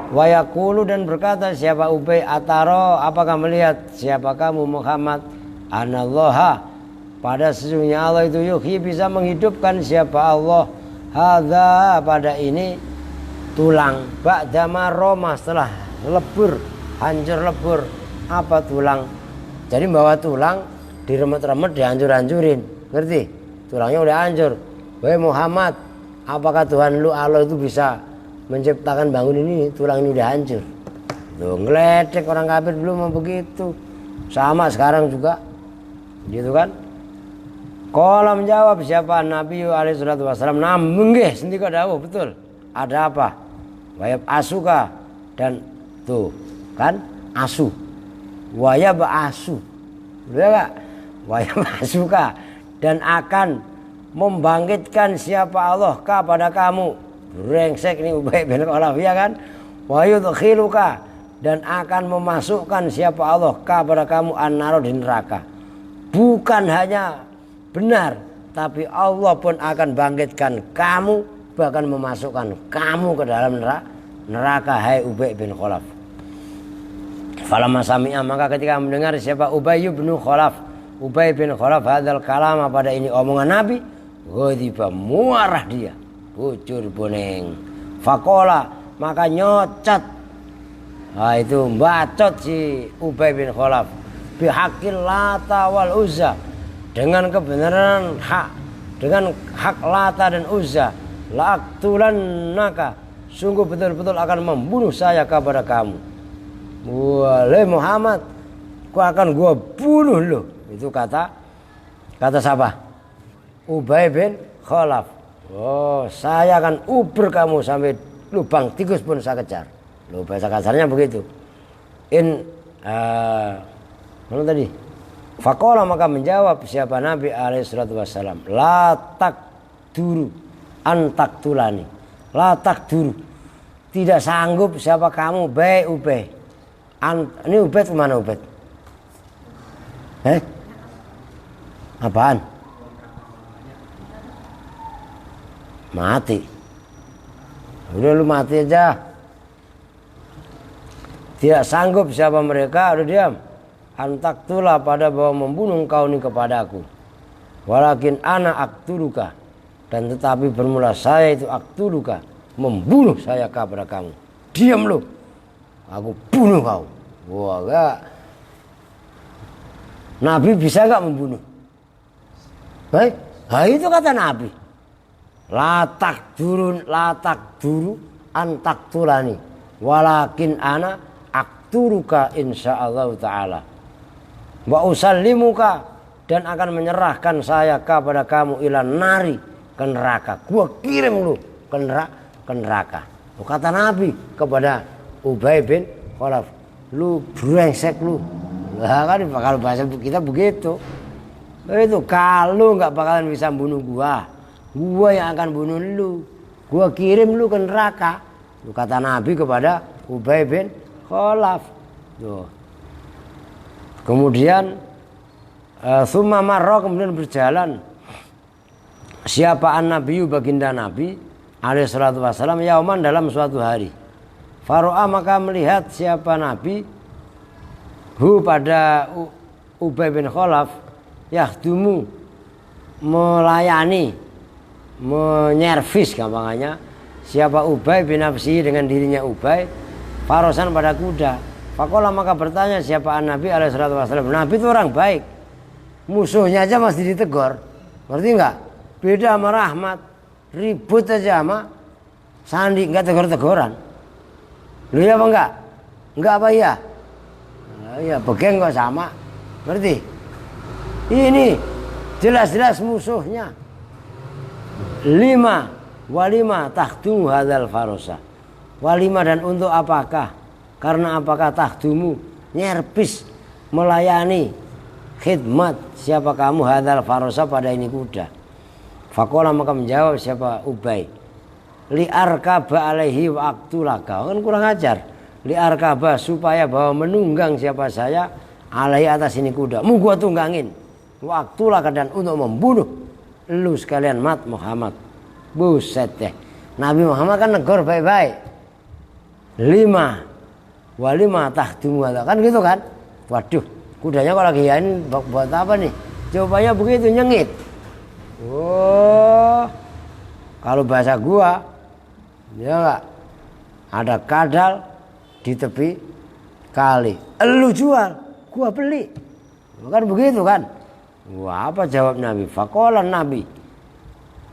Wa yaqulu dan berkata siapa Ubay ataro, apakah melihat siapa kamu Muhammad anallaha, pada sesungguhnya Allah itu yuhyi bisa menghidupkan siapa Allah hadza pada ini tulang ba'dama roma, setelah lebur, hancur lebur. Apa tulang? Jadi bawa tulang diremet-remet, dihancur-hancurin, ngerti? Tulangnya udah hancur. Wahai Muhammad, apakah Tuhan lu Allah itu bisa menciptakan bangun ini, tulang ini udah hancur? Tuh ngeledek orang kafir belum begitu. Sama sekarang juga, gitu kan? Qala menjawab siapa Nabi alaihi salatu wasallam, namun nggih sendika dawuh betul. Ada apa? Wayab asuka, dan tuh kan asu. Wayab asu. Udah enggak? Wayab asuka, dan akan membangkitkan siapa Allah kepada kamu. Brengsek ini Ubay bin Khalaf ya kan? Wayudkhiluka, dan akan memasukkan siapa Allah kepada kamu an-nar, di neraka. Bukan hanya benar, tapi Allah pun akan bangkitkan kamu, bahkan memasukkan kamu ke dalam neraka, hai Ubay bin Khalaf. Falamma sami'a, maka ketika mendengar siapa Ubay bin Khalaf, Ubay bin Khalaf hadzal kalama, pada ini omongan Nabi, ghadiba, muarah dia, bujur boneng. Faqala, maka nyocot, nah itu bacot si Ubay bin Khalaf, bihaqil Lata wal Uzza, dengan kebenaran hak, dengan hak Lata dan Uzza, la'aktulannaka, sungguh betul-betul akan membunuh saya kepada kamu. Wahai Muhammad, ku akan gua bunuh lo. Itu kata siapa? Ubay bin Khalaf. Oh, saya akan uber kamu sampai lubang tikus pun saya kejar. Lo bahasa kasarnya begitu. Mana tadi? Faqala, maka menjawab siapa Nabi alaihi salatu wassalam, la takduru antaktulani, la takduru, tidak sanggup siapa kamu Ubay. Ini Ubay kemana Ubay? Apaan? Mati. Udah lu mati aja. Tidak sanggup siapa mereka, udah diam. Antaktulah, pada bahwa membunuh kau ini kepadaku. Walakin ana aktuluka, dan tetapi bermula saya itu aktuluka, membunuh saya kepada kamu. Diam lu, aku bunuh kau. Wah, enggak. Nabi bisa enggak membunuh? Baik, itu kata Nabi. La takduru antaktulani, walakin ana aktuluka insyaallah taala. Wa usallimuka, dan akan menyerahkan saya kepada kamu ila nari, ke neraka. Gua kirim lu ke neraka. Kata Nabi kepada Ubay bin Khalaf, lu brengsek lu. Lah kan kalau bahasa kita begitu. Itu kalau nggak bakalan bisa bunuh gua yang akan bunuh lu. Gua kirim lu ke neraka. Itu kata Nabi kepada Ubay bin Khalaf. Tuh. Kemudian summa marra, kemudian berjalan siapa an-nabiyyu, baginda Nabi alaihi salatu wasallam, yauman, dalam suatu hari. Faro'a, maka melihat siapa Nabi hu pada Ubay bin Khalaf, yahdumu, melayani, menyervis gampangannya siapa Ubay bin nafsi, dengan dirinya Ubay, farosan, pada kuda. Fakola, maka bertanya siapa Nabi alaihi salatu wasallam, Nabi itu orang baik, musuhnya aja masih ditegur, ngerti enggak? Beda sama Rahmat, ribut aja sama Sandi, enggak tegur-teguran. Lu ya apa enggak? Enggak apa ya? Ya begeng kok sama. Ngerti? Ini jelas-jelas musuhnya. 5 walima takhdumu hadzal farosa. Walima dan untuk apakah? Karena apakah takhdumu nyerpis melayani khidmat siapa kamu hadzal farosa pada ini kuda. Faqala maka menjawab siapa Ubay. Li arkaba alaihi wa aqtulaka. Kan kurang ajar. Li arkaba supaya bahwa menunggang siapa saya alaihi atas ini kuda. Mu gua tunggangin. Wa aqtulaka dan untuk membunuh lu sekalian mat Muhammad. Buset deh. Nabi Muhammad kan negor baik-baik. 5 walima tahdumu kan gitu kan. Waduh, kudanya kok lagi ya ini buat apa nih? Jawabannya begitu nyengit. Oh, kalau bahasa gua, ya enggak ada kadal di tepi kali. Elu jual, gua beli. Kan begitu kan? Wah, apa jawab Nabi? Faqala Nabi,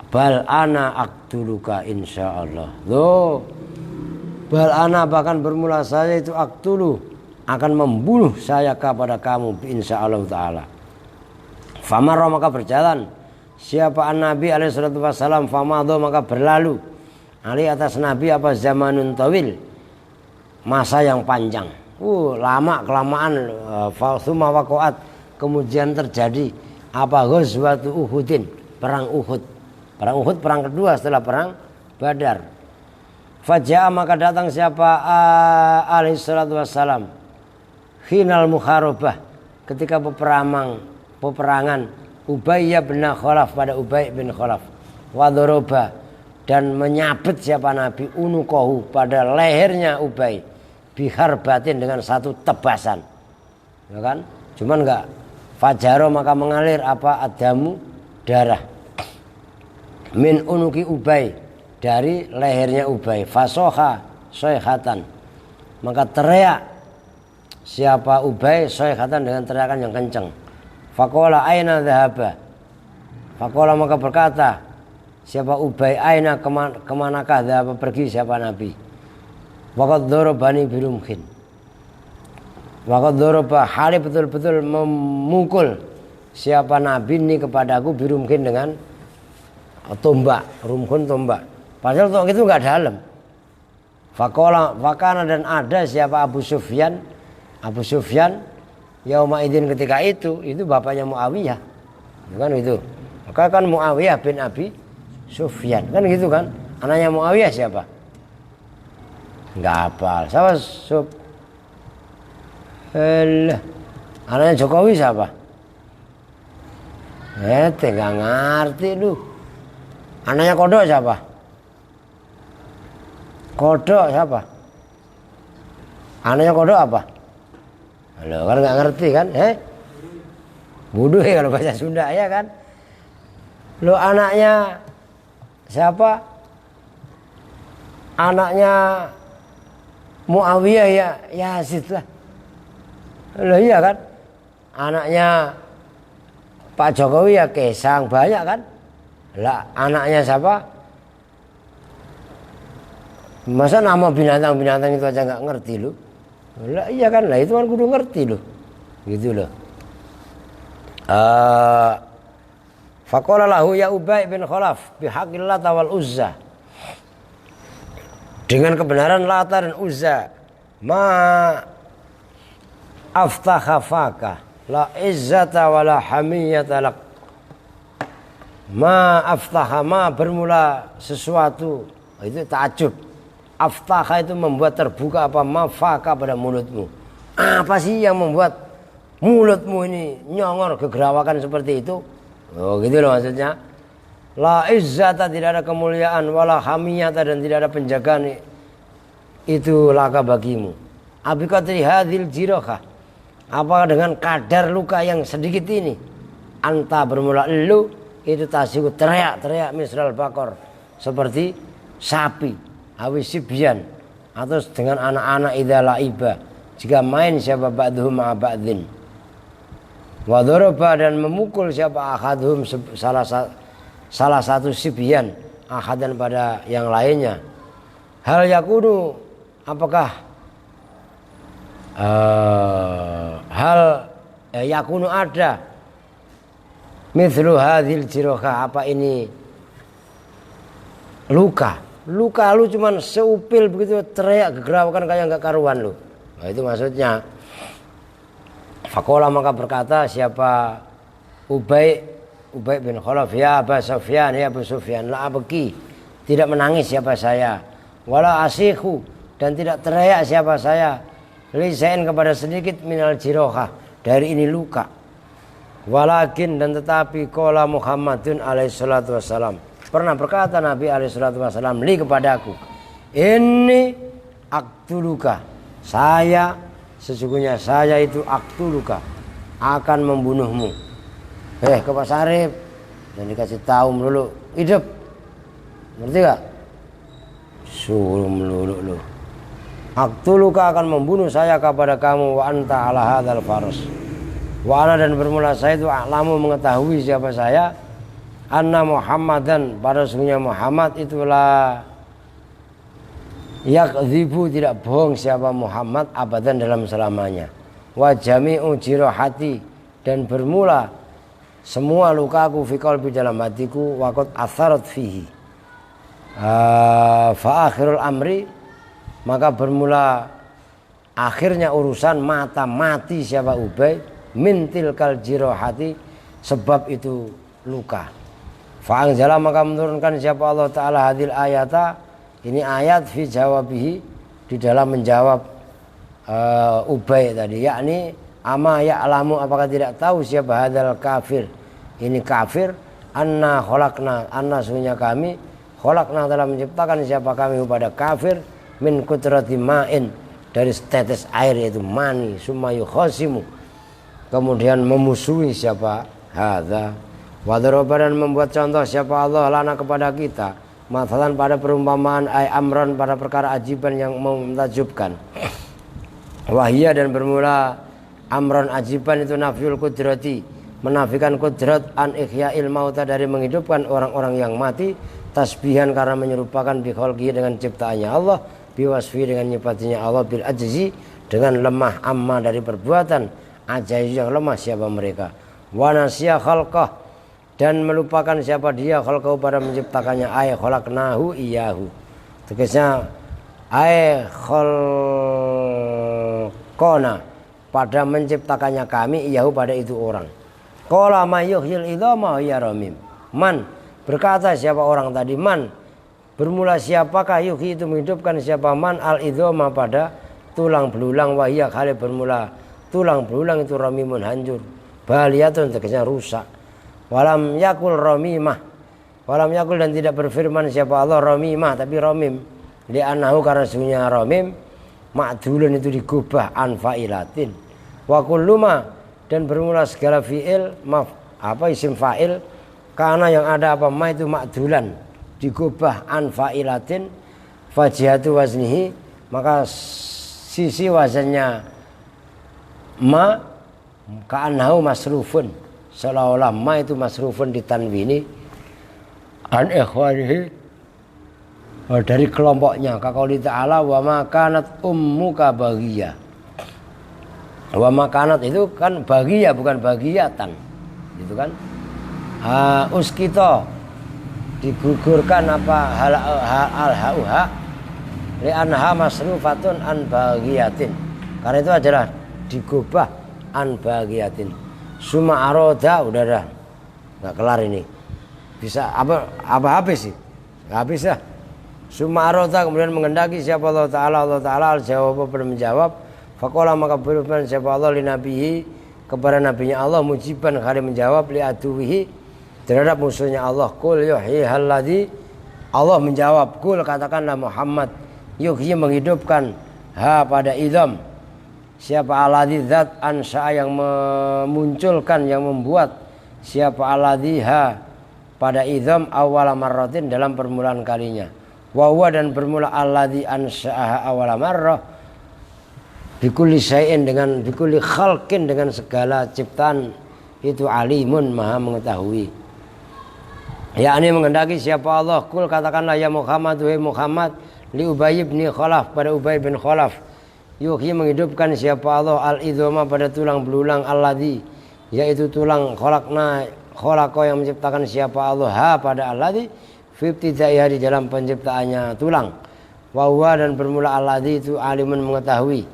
bal ana aqtuluka insyaallah. Loh, bal ana bahkan bermula saya itu aqtulu akan membunuh saya kepada kamu insyaallah taala. Famarra maka berjalan siapa Nabi alaihi salatu wasallam famadho maka berlalu ali atas Nabi apa zamanun tawil masa yang panjang. Lama kelamaan summa waqa'at kemudian terjadi apa ghazwatu Uhudin, perang Uhud. Perang Uhud perang kedua setelah perang Badar. Faja'a maka datang siapa alaihi salatu wassalam hinal mukharabah ketika peperangan Ubay bin Khalaf pada Ubay bin Khalaf wadoroba dan menyabet siapa Nabi unukohu pada lehernya Ubay bihar batin dengan satu tebasan, ya kan? Cuman enggak fajaro maka mengalir apa adamu darah min unuki Ubay dari lehernya Ubay fasoha soyhatan maka teriak siapa Ubay soyhatan dengan teriakan yang kencang. Faqala aina dhahaba. Faqala maka berkata siapa Ubay aina kemanakah dhahaba pergi siapa Nabi. Waqad darabani birumhin. Waqad daraba hali betul-betul memukul siapa Nabi ini kepadaku birumhin dengan tombak, rumhun tombak. Padahal tombak itu enggak dalam. Faqala fakana dan ada siapa Abu Sufyan. Abu Sufyan yauma idzin ketika itu bapaknya Muawiyah. Kan gitu. Maka kan Muawiyah bin Abi Sufyan. Kan gitu kan? Anaknya Muawiyah siapa? Enggak hafal. Siapa anaknya Jokowi siapa? Enggak ngerti lu. Anaknya Kodok siapa? Kodok siapa? Anaknya Kodok apa? Loh, kan nggak ngerti kan? Bodoh ya kalau bahasa Sunda ya kan? Lo anaknya siapa? Anaknya Muawiyah ya Yazid lah. Loh iya kan? Anaknya Pak Jokowi ya Kesang banyak kan? Lah anaknya siapa? Masa nama binatang-binatang itu aja nggak ngerti lu? Lah iya kan, lah itu kan kudu ngerti loh. Gitu loh. Faqala lahu ya Ubay bin Khalaf bihaqil Lata wal Uzza. Dengan kebenaran Lata dan Uzza, ma aftakhafaka la izzata wala hamiyata lak. Ma aftaha ma bermula sesuatu itu takjub. Aftaha itu membuat terbuka apa mafaka pada mulutmu. Apa sih yang membuat mulutmu ini nyongor kegerawakan seperti itu? Oh gitu loh maksudnya. La izzata tidak ada kemuliaan wala hamiyata dan tidak ada penjagaan itu laka bagimu. Abikatri hadhil jirohah. Apa dengan kadar luka yang sedikit ini? Anta bermula lu itu tasiku teriak-teriak misral bakor seperti sapi. Awis sibyan atau dengan anak-anak idza laiba jika main siapa ba'dhum ma ba'dhin wa daraba dan memukul siapa ahadhum salah satu sibyan ahadan pada yang lainnya. Hal yakunu apakah hal yakunu ada mithlu hadhil jiroha, apa ini luka lu cuman seupil begitu teriak gegerawakan kayak nggak karuan lu. Nah, itu maksudnya. Fakola maka berkata siapa Ubay bin Khalaf, ya Abu Sufyan, ya Abu Sufyan, la abki, tidak menangis siapa saya, wala asikhu, dan tidak teriak siapa saya, lisain kepada sedikit minal jirohah, dari ini luka. Walakin, dan tetapi qala Muhammadun alaihi salatu wassalam, pernah berkata Nabi alaihi salatu wassalam li kepadaku, ini aktuluka, sesungguhnya saya itu aktuluka, akan membunuhmu. Ke Pak Sarip, dan dikasih tahu melulu hidup, ngerti gak? Suruh melulu lu. Aktuluka, akan membunuh saya kepada kamu, wa anta ala hadzal faras. Wa ana, dan bermula saya itu a'lamu, mengetahui siapa saya, anna Muhammadan, pada sesungguhnya Muhammad itulah yakdzibu, tidak bohong siapa Muhammad abadan dalam selamanya. Wa jami'u jirohati, dan bermula semua lukaku fi qalbi, dalam hatiku, waqad atharat fihi. Fa akhirul amri, maka bermula akhirnya urusan mati siapa Ubay min tilkal jirohati, sebab itu luka. Fa anzala, maka menurunkan siapa Allah Ta'ala hadil ayata, ini ayat fi jawabihi, di dalam menjawab Ubay tadi, yakni ama ya'lamu, apakah tidak tahu siapa hadal kafir, ini kafir, anna khalaqna, anna sesungguhnya kami, khalaqna telah menciptakan siapa kami pada kafir, min kutrati ma'in, dari setetes air yaitu mani, summa yukhasimu, kemudian memusuhi siapa hadza, wa daraba, dan membuat contoh siapa Allah lana kepada kita, mathalan pada perumpamaan, ay amron, pada perkara ajiban yang mentakjubkan. Wahia, dan bermula amron ajiban itu nafyul kudrati, menafikan kudrat, an ihya'il mauta, dari menghidupkan orang-orang yang mati, tasbihan karena menyerupakan bi khalqihi, dengan ciptaannya Allah, biwasfi, dengan nyipatinya Allah, bil ajzi, dengan lemah, amma, dari perbuatan, ajaiz yang lemah siapa mereka, wa nasiya khalqah, dan melupakan siapa dia khalqahu, pada menciptakannya, ay khalaqnahu iyahu, tegasnya ay khalqona, pada menciptakannya kami, iyahu, pada itu orang. Qala may yuhyil idhama ya ramim, man, berkata siapa orang tadi, man, bermula siapakah yuhyi, itu menghidupkan siapa man, al idhama, pada tulang belulang, wahia, kali bermula tulang belulang itu ramimun, hancur, baliyatun, tegasnya rusak. Walam yakul ramimah, walam yakul, dan tidak berfirman siapa Allah ramimah, tapi ramim, li'annahu, karena sesungguhnya ramim ma'dulun, itu digubah, an fa'ilatin, wa kulluma, dan bermula segala fi'il isim fa'il, karena yang ada apa ma itu ma'dulan, digubah an fa'ilatin, fajihatu waznihi, maka sisi wazannya ma ka'annahu masrufun, seolah-olah ma itu masrufun ditanwini, an ikhwanihi, dari kelompoknya, kaqouli ta'ala wa ma kanat ummuka baghiyah. Wa ma kanat itu kan baghiyah, bukan baghiyatan, gitu kan. Uskito, digugurkan apa al-hauha li anha masrufatun an baghiyatin, karena itu adalah digubah an baghiyatin. Suma aroda, udah dah nggak kelar ini, bisa apa habis sih, nggak habis dah. Suma aroda, kemudian mengendaki siapa Allah Ta'ala al-jawab, pada menjawab, faqala, maka berfirman siapa Allah li nabihi, kepada nabinya Allah, mujiban, kali menjawab, li aduwihi, terhadap musuhnya Allah, kul yuhyi halladzi, Allah menjawab, kul, katakanlah Muhammad, yuhyi, menghidupkan, ha, pada idham, siapa alladzi, zat, ansha, yang memunculkan, yang membuat, siapa alladzi, ha, pada idham, awwala marratin, dalam permulaan kalinya, wa huwa, dan bermula alladzi ansha'a awwala marrah, bikulli syai'in, dengan bikulli khalqin, dengan segala ciptaan, itu alimun, maha mengetahui. Yakni mengendaki siapa Allah, kul, katakanlah ya Muhammad, wahai Muhammad, li Ubay bin Khalaf, pada Ubay bin Khalaf, yuhyi menghidupkan siapa Allah al-idhama pada tulang belulang alladzi yaitu tulang khalaqa yang menciptakan siapa Allah ha pada alladzi fi ibtidaiha di dalam penciptaannya tulang wa huwa dan bermula alladzi itu alimun mengetahui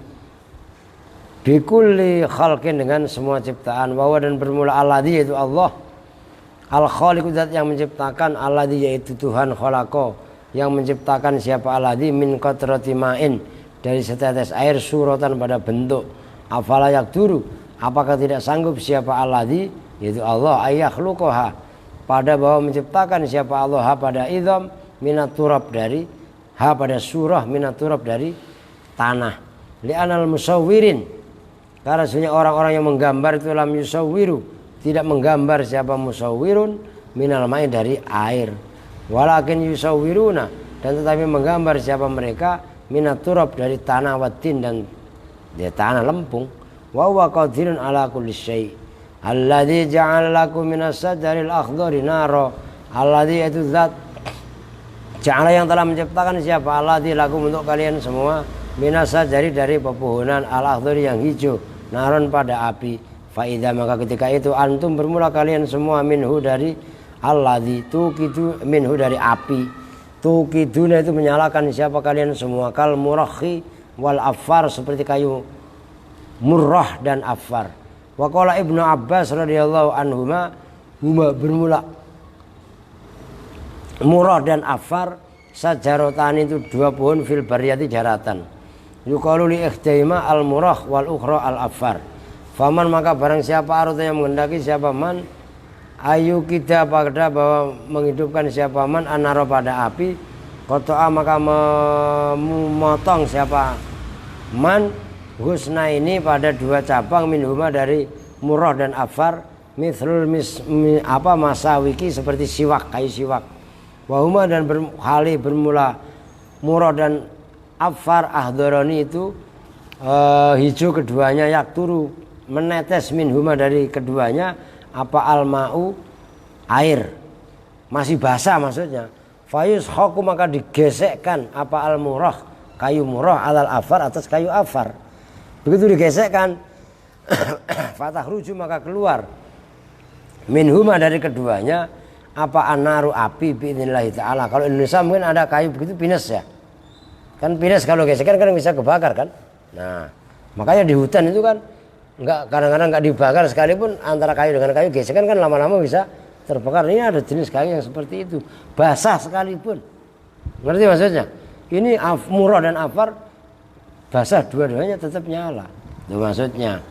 bikulli khalqin dengan semua ciptaan wa huwa dan bermula alladzi yaitu Allah al-khaliqu zat yang menciptakan alladzi yaitu Tuhan khalaqa yang menciptakan siapa alladzi min qatrati ma'in dari setetes air suratan pada bentuk afala yakduru apakah tidak sanggup siapa alladzi yaitu Allah ayakhluqaha pada bahwa menciptakan siapa Allah ha pada idham minat turab dari ha pada surah minat turab dari tanah li'anal musawwirin karena sebenarnya orang-orang yang menggambar itu lam yusawwiru tidak menggambar siapa musawwirun minal ma'i dari air walakin yusawwiruna dan tetapi menggambar siapa mereka minat turab dari tanah watin dan dia tanah lempung wa huwa qadirun ala kulli syai alladzi ja'ala lakum minas sajaril akhdari naro alladzi itu zat ja'ala yang telah menciptakan siapa alladzi lakum untuk kalian semua minas sajari dari pepohonan al akhdari yang hijau naron pada api fa idza maka ketika itu antum bermula kalian semua minhu dari alladzi tuqidu minhu dari api tuqiduna itu menyalakan siapa kalian semua kal murahhi wal affar seperti kayu murrah dan affar. Wa qala Ibnu Abbas radhiyallahu anhuma huma bermula murrah dan affar sajaratan itu dua pohon fil bariyati daratan. Yuqalu li ikhdaima al murrah wal ukhra al affar. Faman maka barang siapa arut yang menghendaki siapa man ayu kita pada bahwa menghidupkan siapa man anaro pada api kotoa maka memotong siapa man husna ini pada dua cabang minhuma dari murrah dan afar mithlul masawiki seperti siwak kayu siwak wahuma dan berhali bermula murrah dan afar ahdoroni itu hijau keduanya yakturu menetes minhuma dari keduanya apa al-ma'u air masih basah maksudnya fayus hoku maka digesekkan apa al-murah kayu murah alal afar atas kayu afar begitu digesekkan fatah ruju maka keluar minhuma dari keduanya apa anaru api bi'idnillahi ta'ala kalau Indonesia mungkin ada kayu begitu pinus ya kan pinus kalau gesekkan kan bisa kebakar kan nah makanya di hutan itu kan enggak kadang-kadang enggak dibakar sekalipun antara kayu dengan kayu gesekan kan lama-lama bisa terbakar. Ini ada jenis kayu yang seperti itu basah sekalipun. Ngerti maksudnya? Ini murah dan afar basah dua-duanya tetap nyala. Itu maksudnya.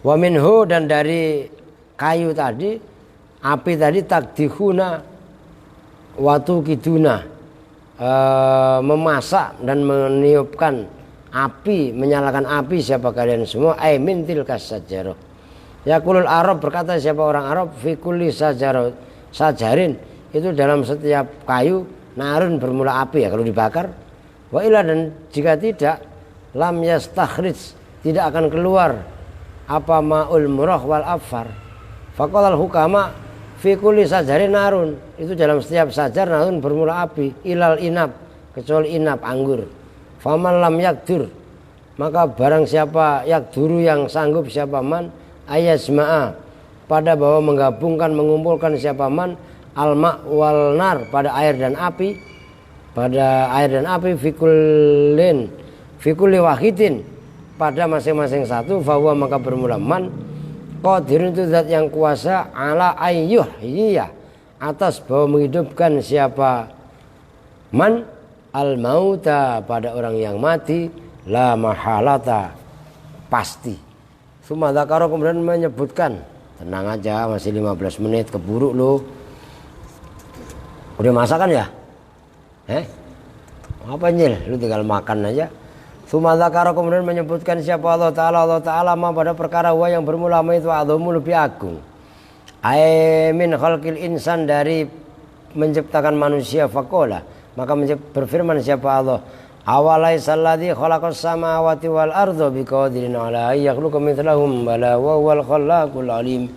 Wa minhu dan dari kayu tadi api tadi takdihuna watu kiduna memasak dan meniupkan api menyalakan api siapa kalian semua aimin tilkas sajarah yaqulul arab berkata siapa orang Arab fi kulli sajarin itu dalam setiap kayu narun bermula api ya kalau dibakar wa ila dan jika tidak lam yastakhrij tidak akan keluar apa ma'ul murah wal afar faqala al hukama fi kulli sajarin narun itu dalam setiap sajar narun bermula api ilal inab kecuali inab anggur faman lam yakdur maka barang siapa yakduru yang sanggup siapa man ayasma'a pada bahwa menggabungkan mengumpulkan siapa man alma wal nar pada air dan api fikulli wahidin pada masing-masing satu bahwa maka bermula man qadirun itu zat yang kuasa ala ayyuh iya atas bahwa menghidupkan siapa man al-mauta pada orang yang mati la mahalata pasti. Suma dzakara kemudian menyebutkan tenang aja masih 15 menit keburu lo. Udah masakan ya? Apa nyil? Lu tinggal makan aja. Suma dzakara kemudian menyebutkan siapa Allah Ta'ala ma pada perkara wa yang bermula itu adzmu lebih agung. Min khalqil insan dari menciptakan manusia faqala maka berfirman siapa Allah awalaisal ladzi khalaqas samawati wal arda biqadirin ala yakhluqa mithlahum bala wa huwal khallaqul alim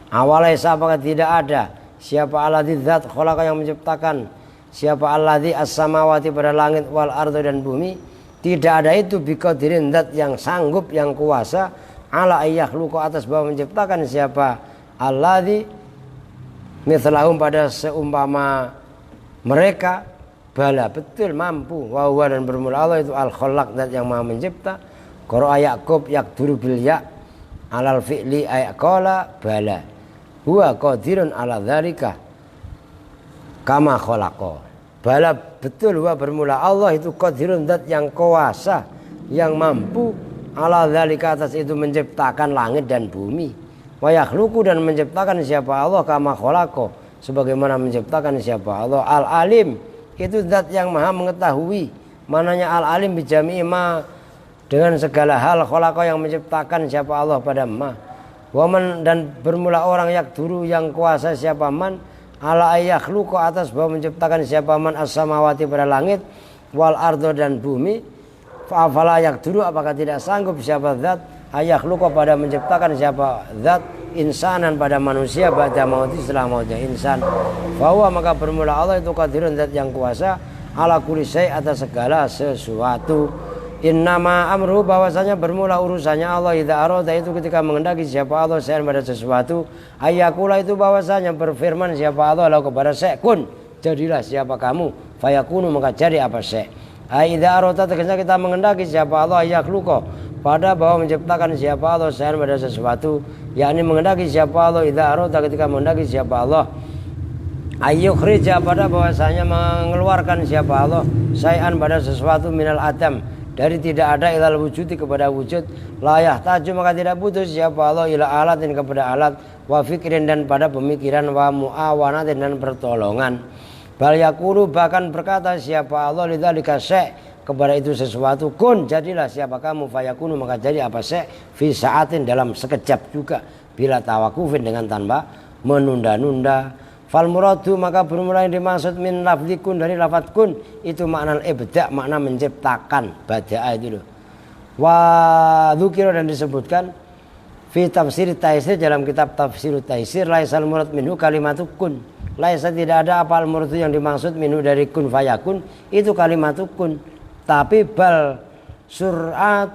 awalaisa apakah tidak ada siapa alladzi zat khalaqa yang menciptakan siapa alladzi as-samawati pada langit wal ardo dan bumi, tidak ada itu biqadirin zat yang sanggup yang kuasa ala ayyakhluqa atas bahwa menciptakan siapa alladzi mithlahum pada seumpama mereka, bala betul mampu, wa huwa dan bermula Allah itu al-khallaq zat yang maha mencipta. Qara'a Yaqub yaqduru bil ya alal fi'li ayqala bala huwa qadirun ala dzalika kama khalaqa. Bala betul huwa bermula Allah itu qadirun zat yang kuasa yang mampu ala dzalika atas itu menciptakan langit dan bumi. Wa yakhluqu dan menciptakan siapa Allah kama khalaqa sebagaimana menciptakan siapa Allah. Al-alim itu zat yang maha mengetahui. Mananya al-alim bijami'i ma dengan segala hal khalaqa yang menciptakan siapa Allah pada ma. Waman dan bermula orang yaqduru yang kuasa siapa man ala ayakhluqa atas bahwa menciptakan siapa man as-samawati pada langit wal ardo dan bumi. Fa afala yaqduru apakah tidak sanggup siapa zat ayakhluqa pada menciptakan siapa zat insanan pada manusia ba'da mauti setelah mautnya insan. Bahwa maka bermula Allah itu qadirun zat yang kuasa ala kulli syai' atas segala sesuatu. Innama amruhu bahwasanya bermula urusannya Allah idza arada itu ketika mengendaki siapa Allah syai'an pada sesuatu ayakula itu bahwasanya berfirman siapa Allah lalu kepada syai' kun jadilah siapa kamu fayakunu maka jadi apa syai'. Idza arada ketika kita mengendaki siapa Allah ayakhluqa pada bahwa menciptakan siapa Allah syai'an pada sesuatu yakni mengendaki siapa Allah idza arada ketika mengendaki siapa Allah ayyukhrija pada bahwasanya mengeluarkan siapa Allah syai'an pada sesuatu minal adam dari tidak ada ilal wujudi kepada wujud layah taju maka tidak butuh siapa Allah ila alatin kepada alat wa fikrin dan pada pemikiran wa muawanatin dan pertolongan bal yakulu bahkan berkata siapa Allah lidzalika syai' kepada itu sesuatu kun jadilah siapa kamu fayakunu maka jadi apa syai' fi sa'atin dalam sekejap juga bila tawakufin dengan tanpa menunda-nunda. Fal muradu maka bermula yang dimaksud min lafzi kun dari lafaz kun itu makna ibda makna menciptakan bada'a itu loh. Wa dzukira dan disebutkan fi tafsir taisir dalam kitab tafsir taisir laisal murad minhu kalimatu kun. Laisa tidak ada apa al murad yang dimaksud minhu dari kun fayakun itu kalimatu kun. Tapi bal surat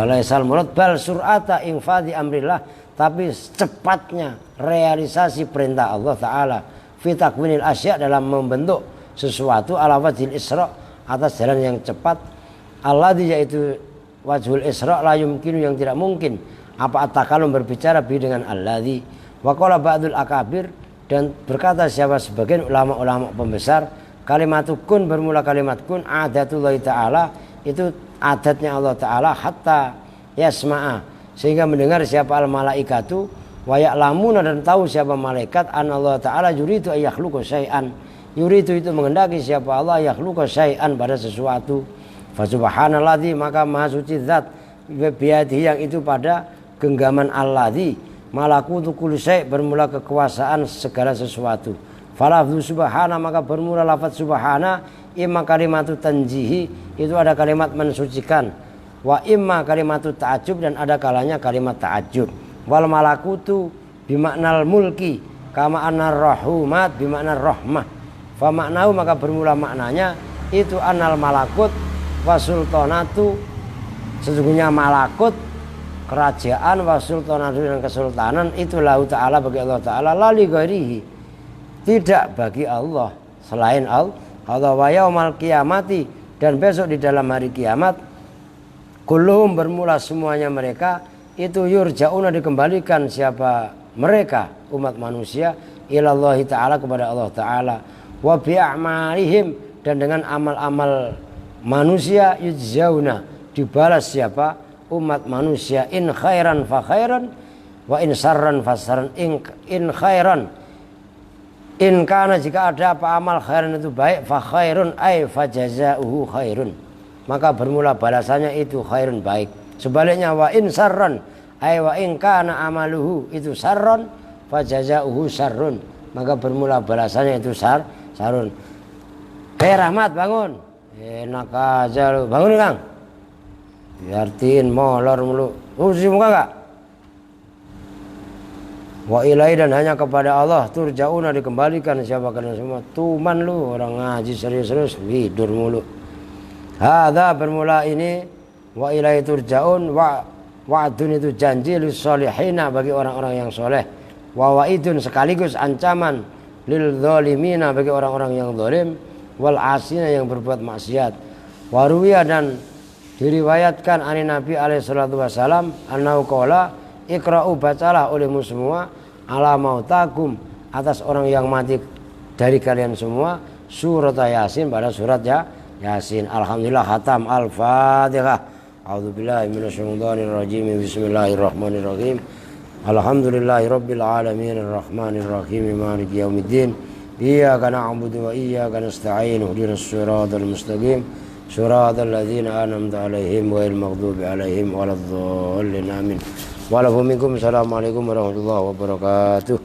laisal murad bal surata infadi amrillah tapi cepatnya realisasi perintah Allah Ta'ala fi takwinil asya dalam membentuk sesuatu ala wajhil isra atas jalan yang cepat alladzi yaitu wajhul isra la yumkinu yang tidak mungkin apa atakalum berbicara bi dengan alladzi wa qala ba'dul akabir dan berkata siapa sebagian ulama-ulama pembesar kalimatu kun bermula kalimat kun adatullahi ta'ala itu adatnya Allah Ta'ala hatta yasma'a sehingga mendengar siapa al malaikatu wa ya'lamuna dan tahu siapa malaikat an Allah Ta'ala yuridu ayakhluqa syai'an yuridu itu mengendaki siapa Allah ayakhluqa syai'an pada sesuatu fa subhanalladzi maka maha suci zat biadihi yang itu pada genggaman alladzi malakutu kulli syai' bermula kekuasaan segala sesuatu falafzu subhana maka bermula lafaz subhana imma kalimatu tanjihi itu ada kalimat mensucikan wa imma kalimatu ta'ajub dan ada kalanya kalimat ta'ajub wal malakutu bimaknal mulki kama anar rahumat bimaknar rahmah fa maknahu maka bermula maknanya itu anal malakut wa sultanatu sesungguhnya malakut kerajaan wa sultanatu dan kesultanan itu lahu ta'ala bagi Allah Ta'ala lali ghairihi tidak bagi Allah selain Allah wa yaumal qiyamati dan besok di dalam hari kiamat kulluhum bermula semuanya mereka itu yurja'una dikembalikan siapa mereka umat manusia ilallahi ta'ala kepada Allah Ta'ala wa bi'a'malihim dan dengan amal-amal manusia yujzauna dibalas siapa umat manusia in khairan fa khairan wa in sarran fa sarran in khairan in kana jika ada apa amal khairan itu baik fa khairun ay fa jazaohu khairun maka bermula balasannya itu khairun baik sebaliknya wa in sarran ay wa in kana amaluhu itu sarron fa jazaohu sarrun maka bermula balasannya itu sarun. Rahmat bangun enak aja lu bangun Kang diartiin molor mulu usi muka enggak Wa ilaihi dan hanya kepada Allah turja'una dikembalikan siapa kalian semua. Tuman lu orang ngaji serius-serius tidur mulu. Hadza bermula ini wa ilaihi turja'un wa'dun itu janji lis solihina bagi orang-orang yang soleh. Wa wa'idun sekaligus ancaman lil zalimina bagi orang-orang yang zalim wal asina yang berbuat maksiat. Wa ruwiya dan diriwayatkan ani Nabi alaihi salatu wasalam annahu qala iqra'u bacalah olehmu semua ala mautakum atas orang yang mati dari kalian semua surat Yasin pada surat Yasin. Alhamdulillah khatam al-Fatihah. A'udzubillahi minasyaitonir rajim. Bismillahirrahmanirrahim. Alhamdulillahirabbil alamin arrahmanir rahim maliki yaumiddin. Iyyaka na'budu wa iyyaka nasta'in ihdinas siratal mustaqim. Siratal ladzina an'amta 'alaihim ghairil maghdubi 'alaihim waladdallin. Amin. Assalamualaikum warahmatullahi wabarakatuh.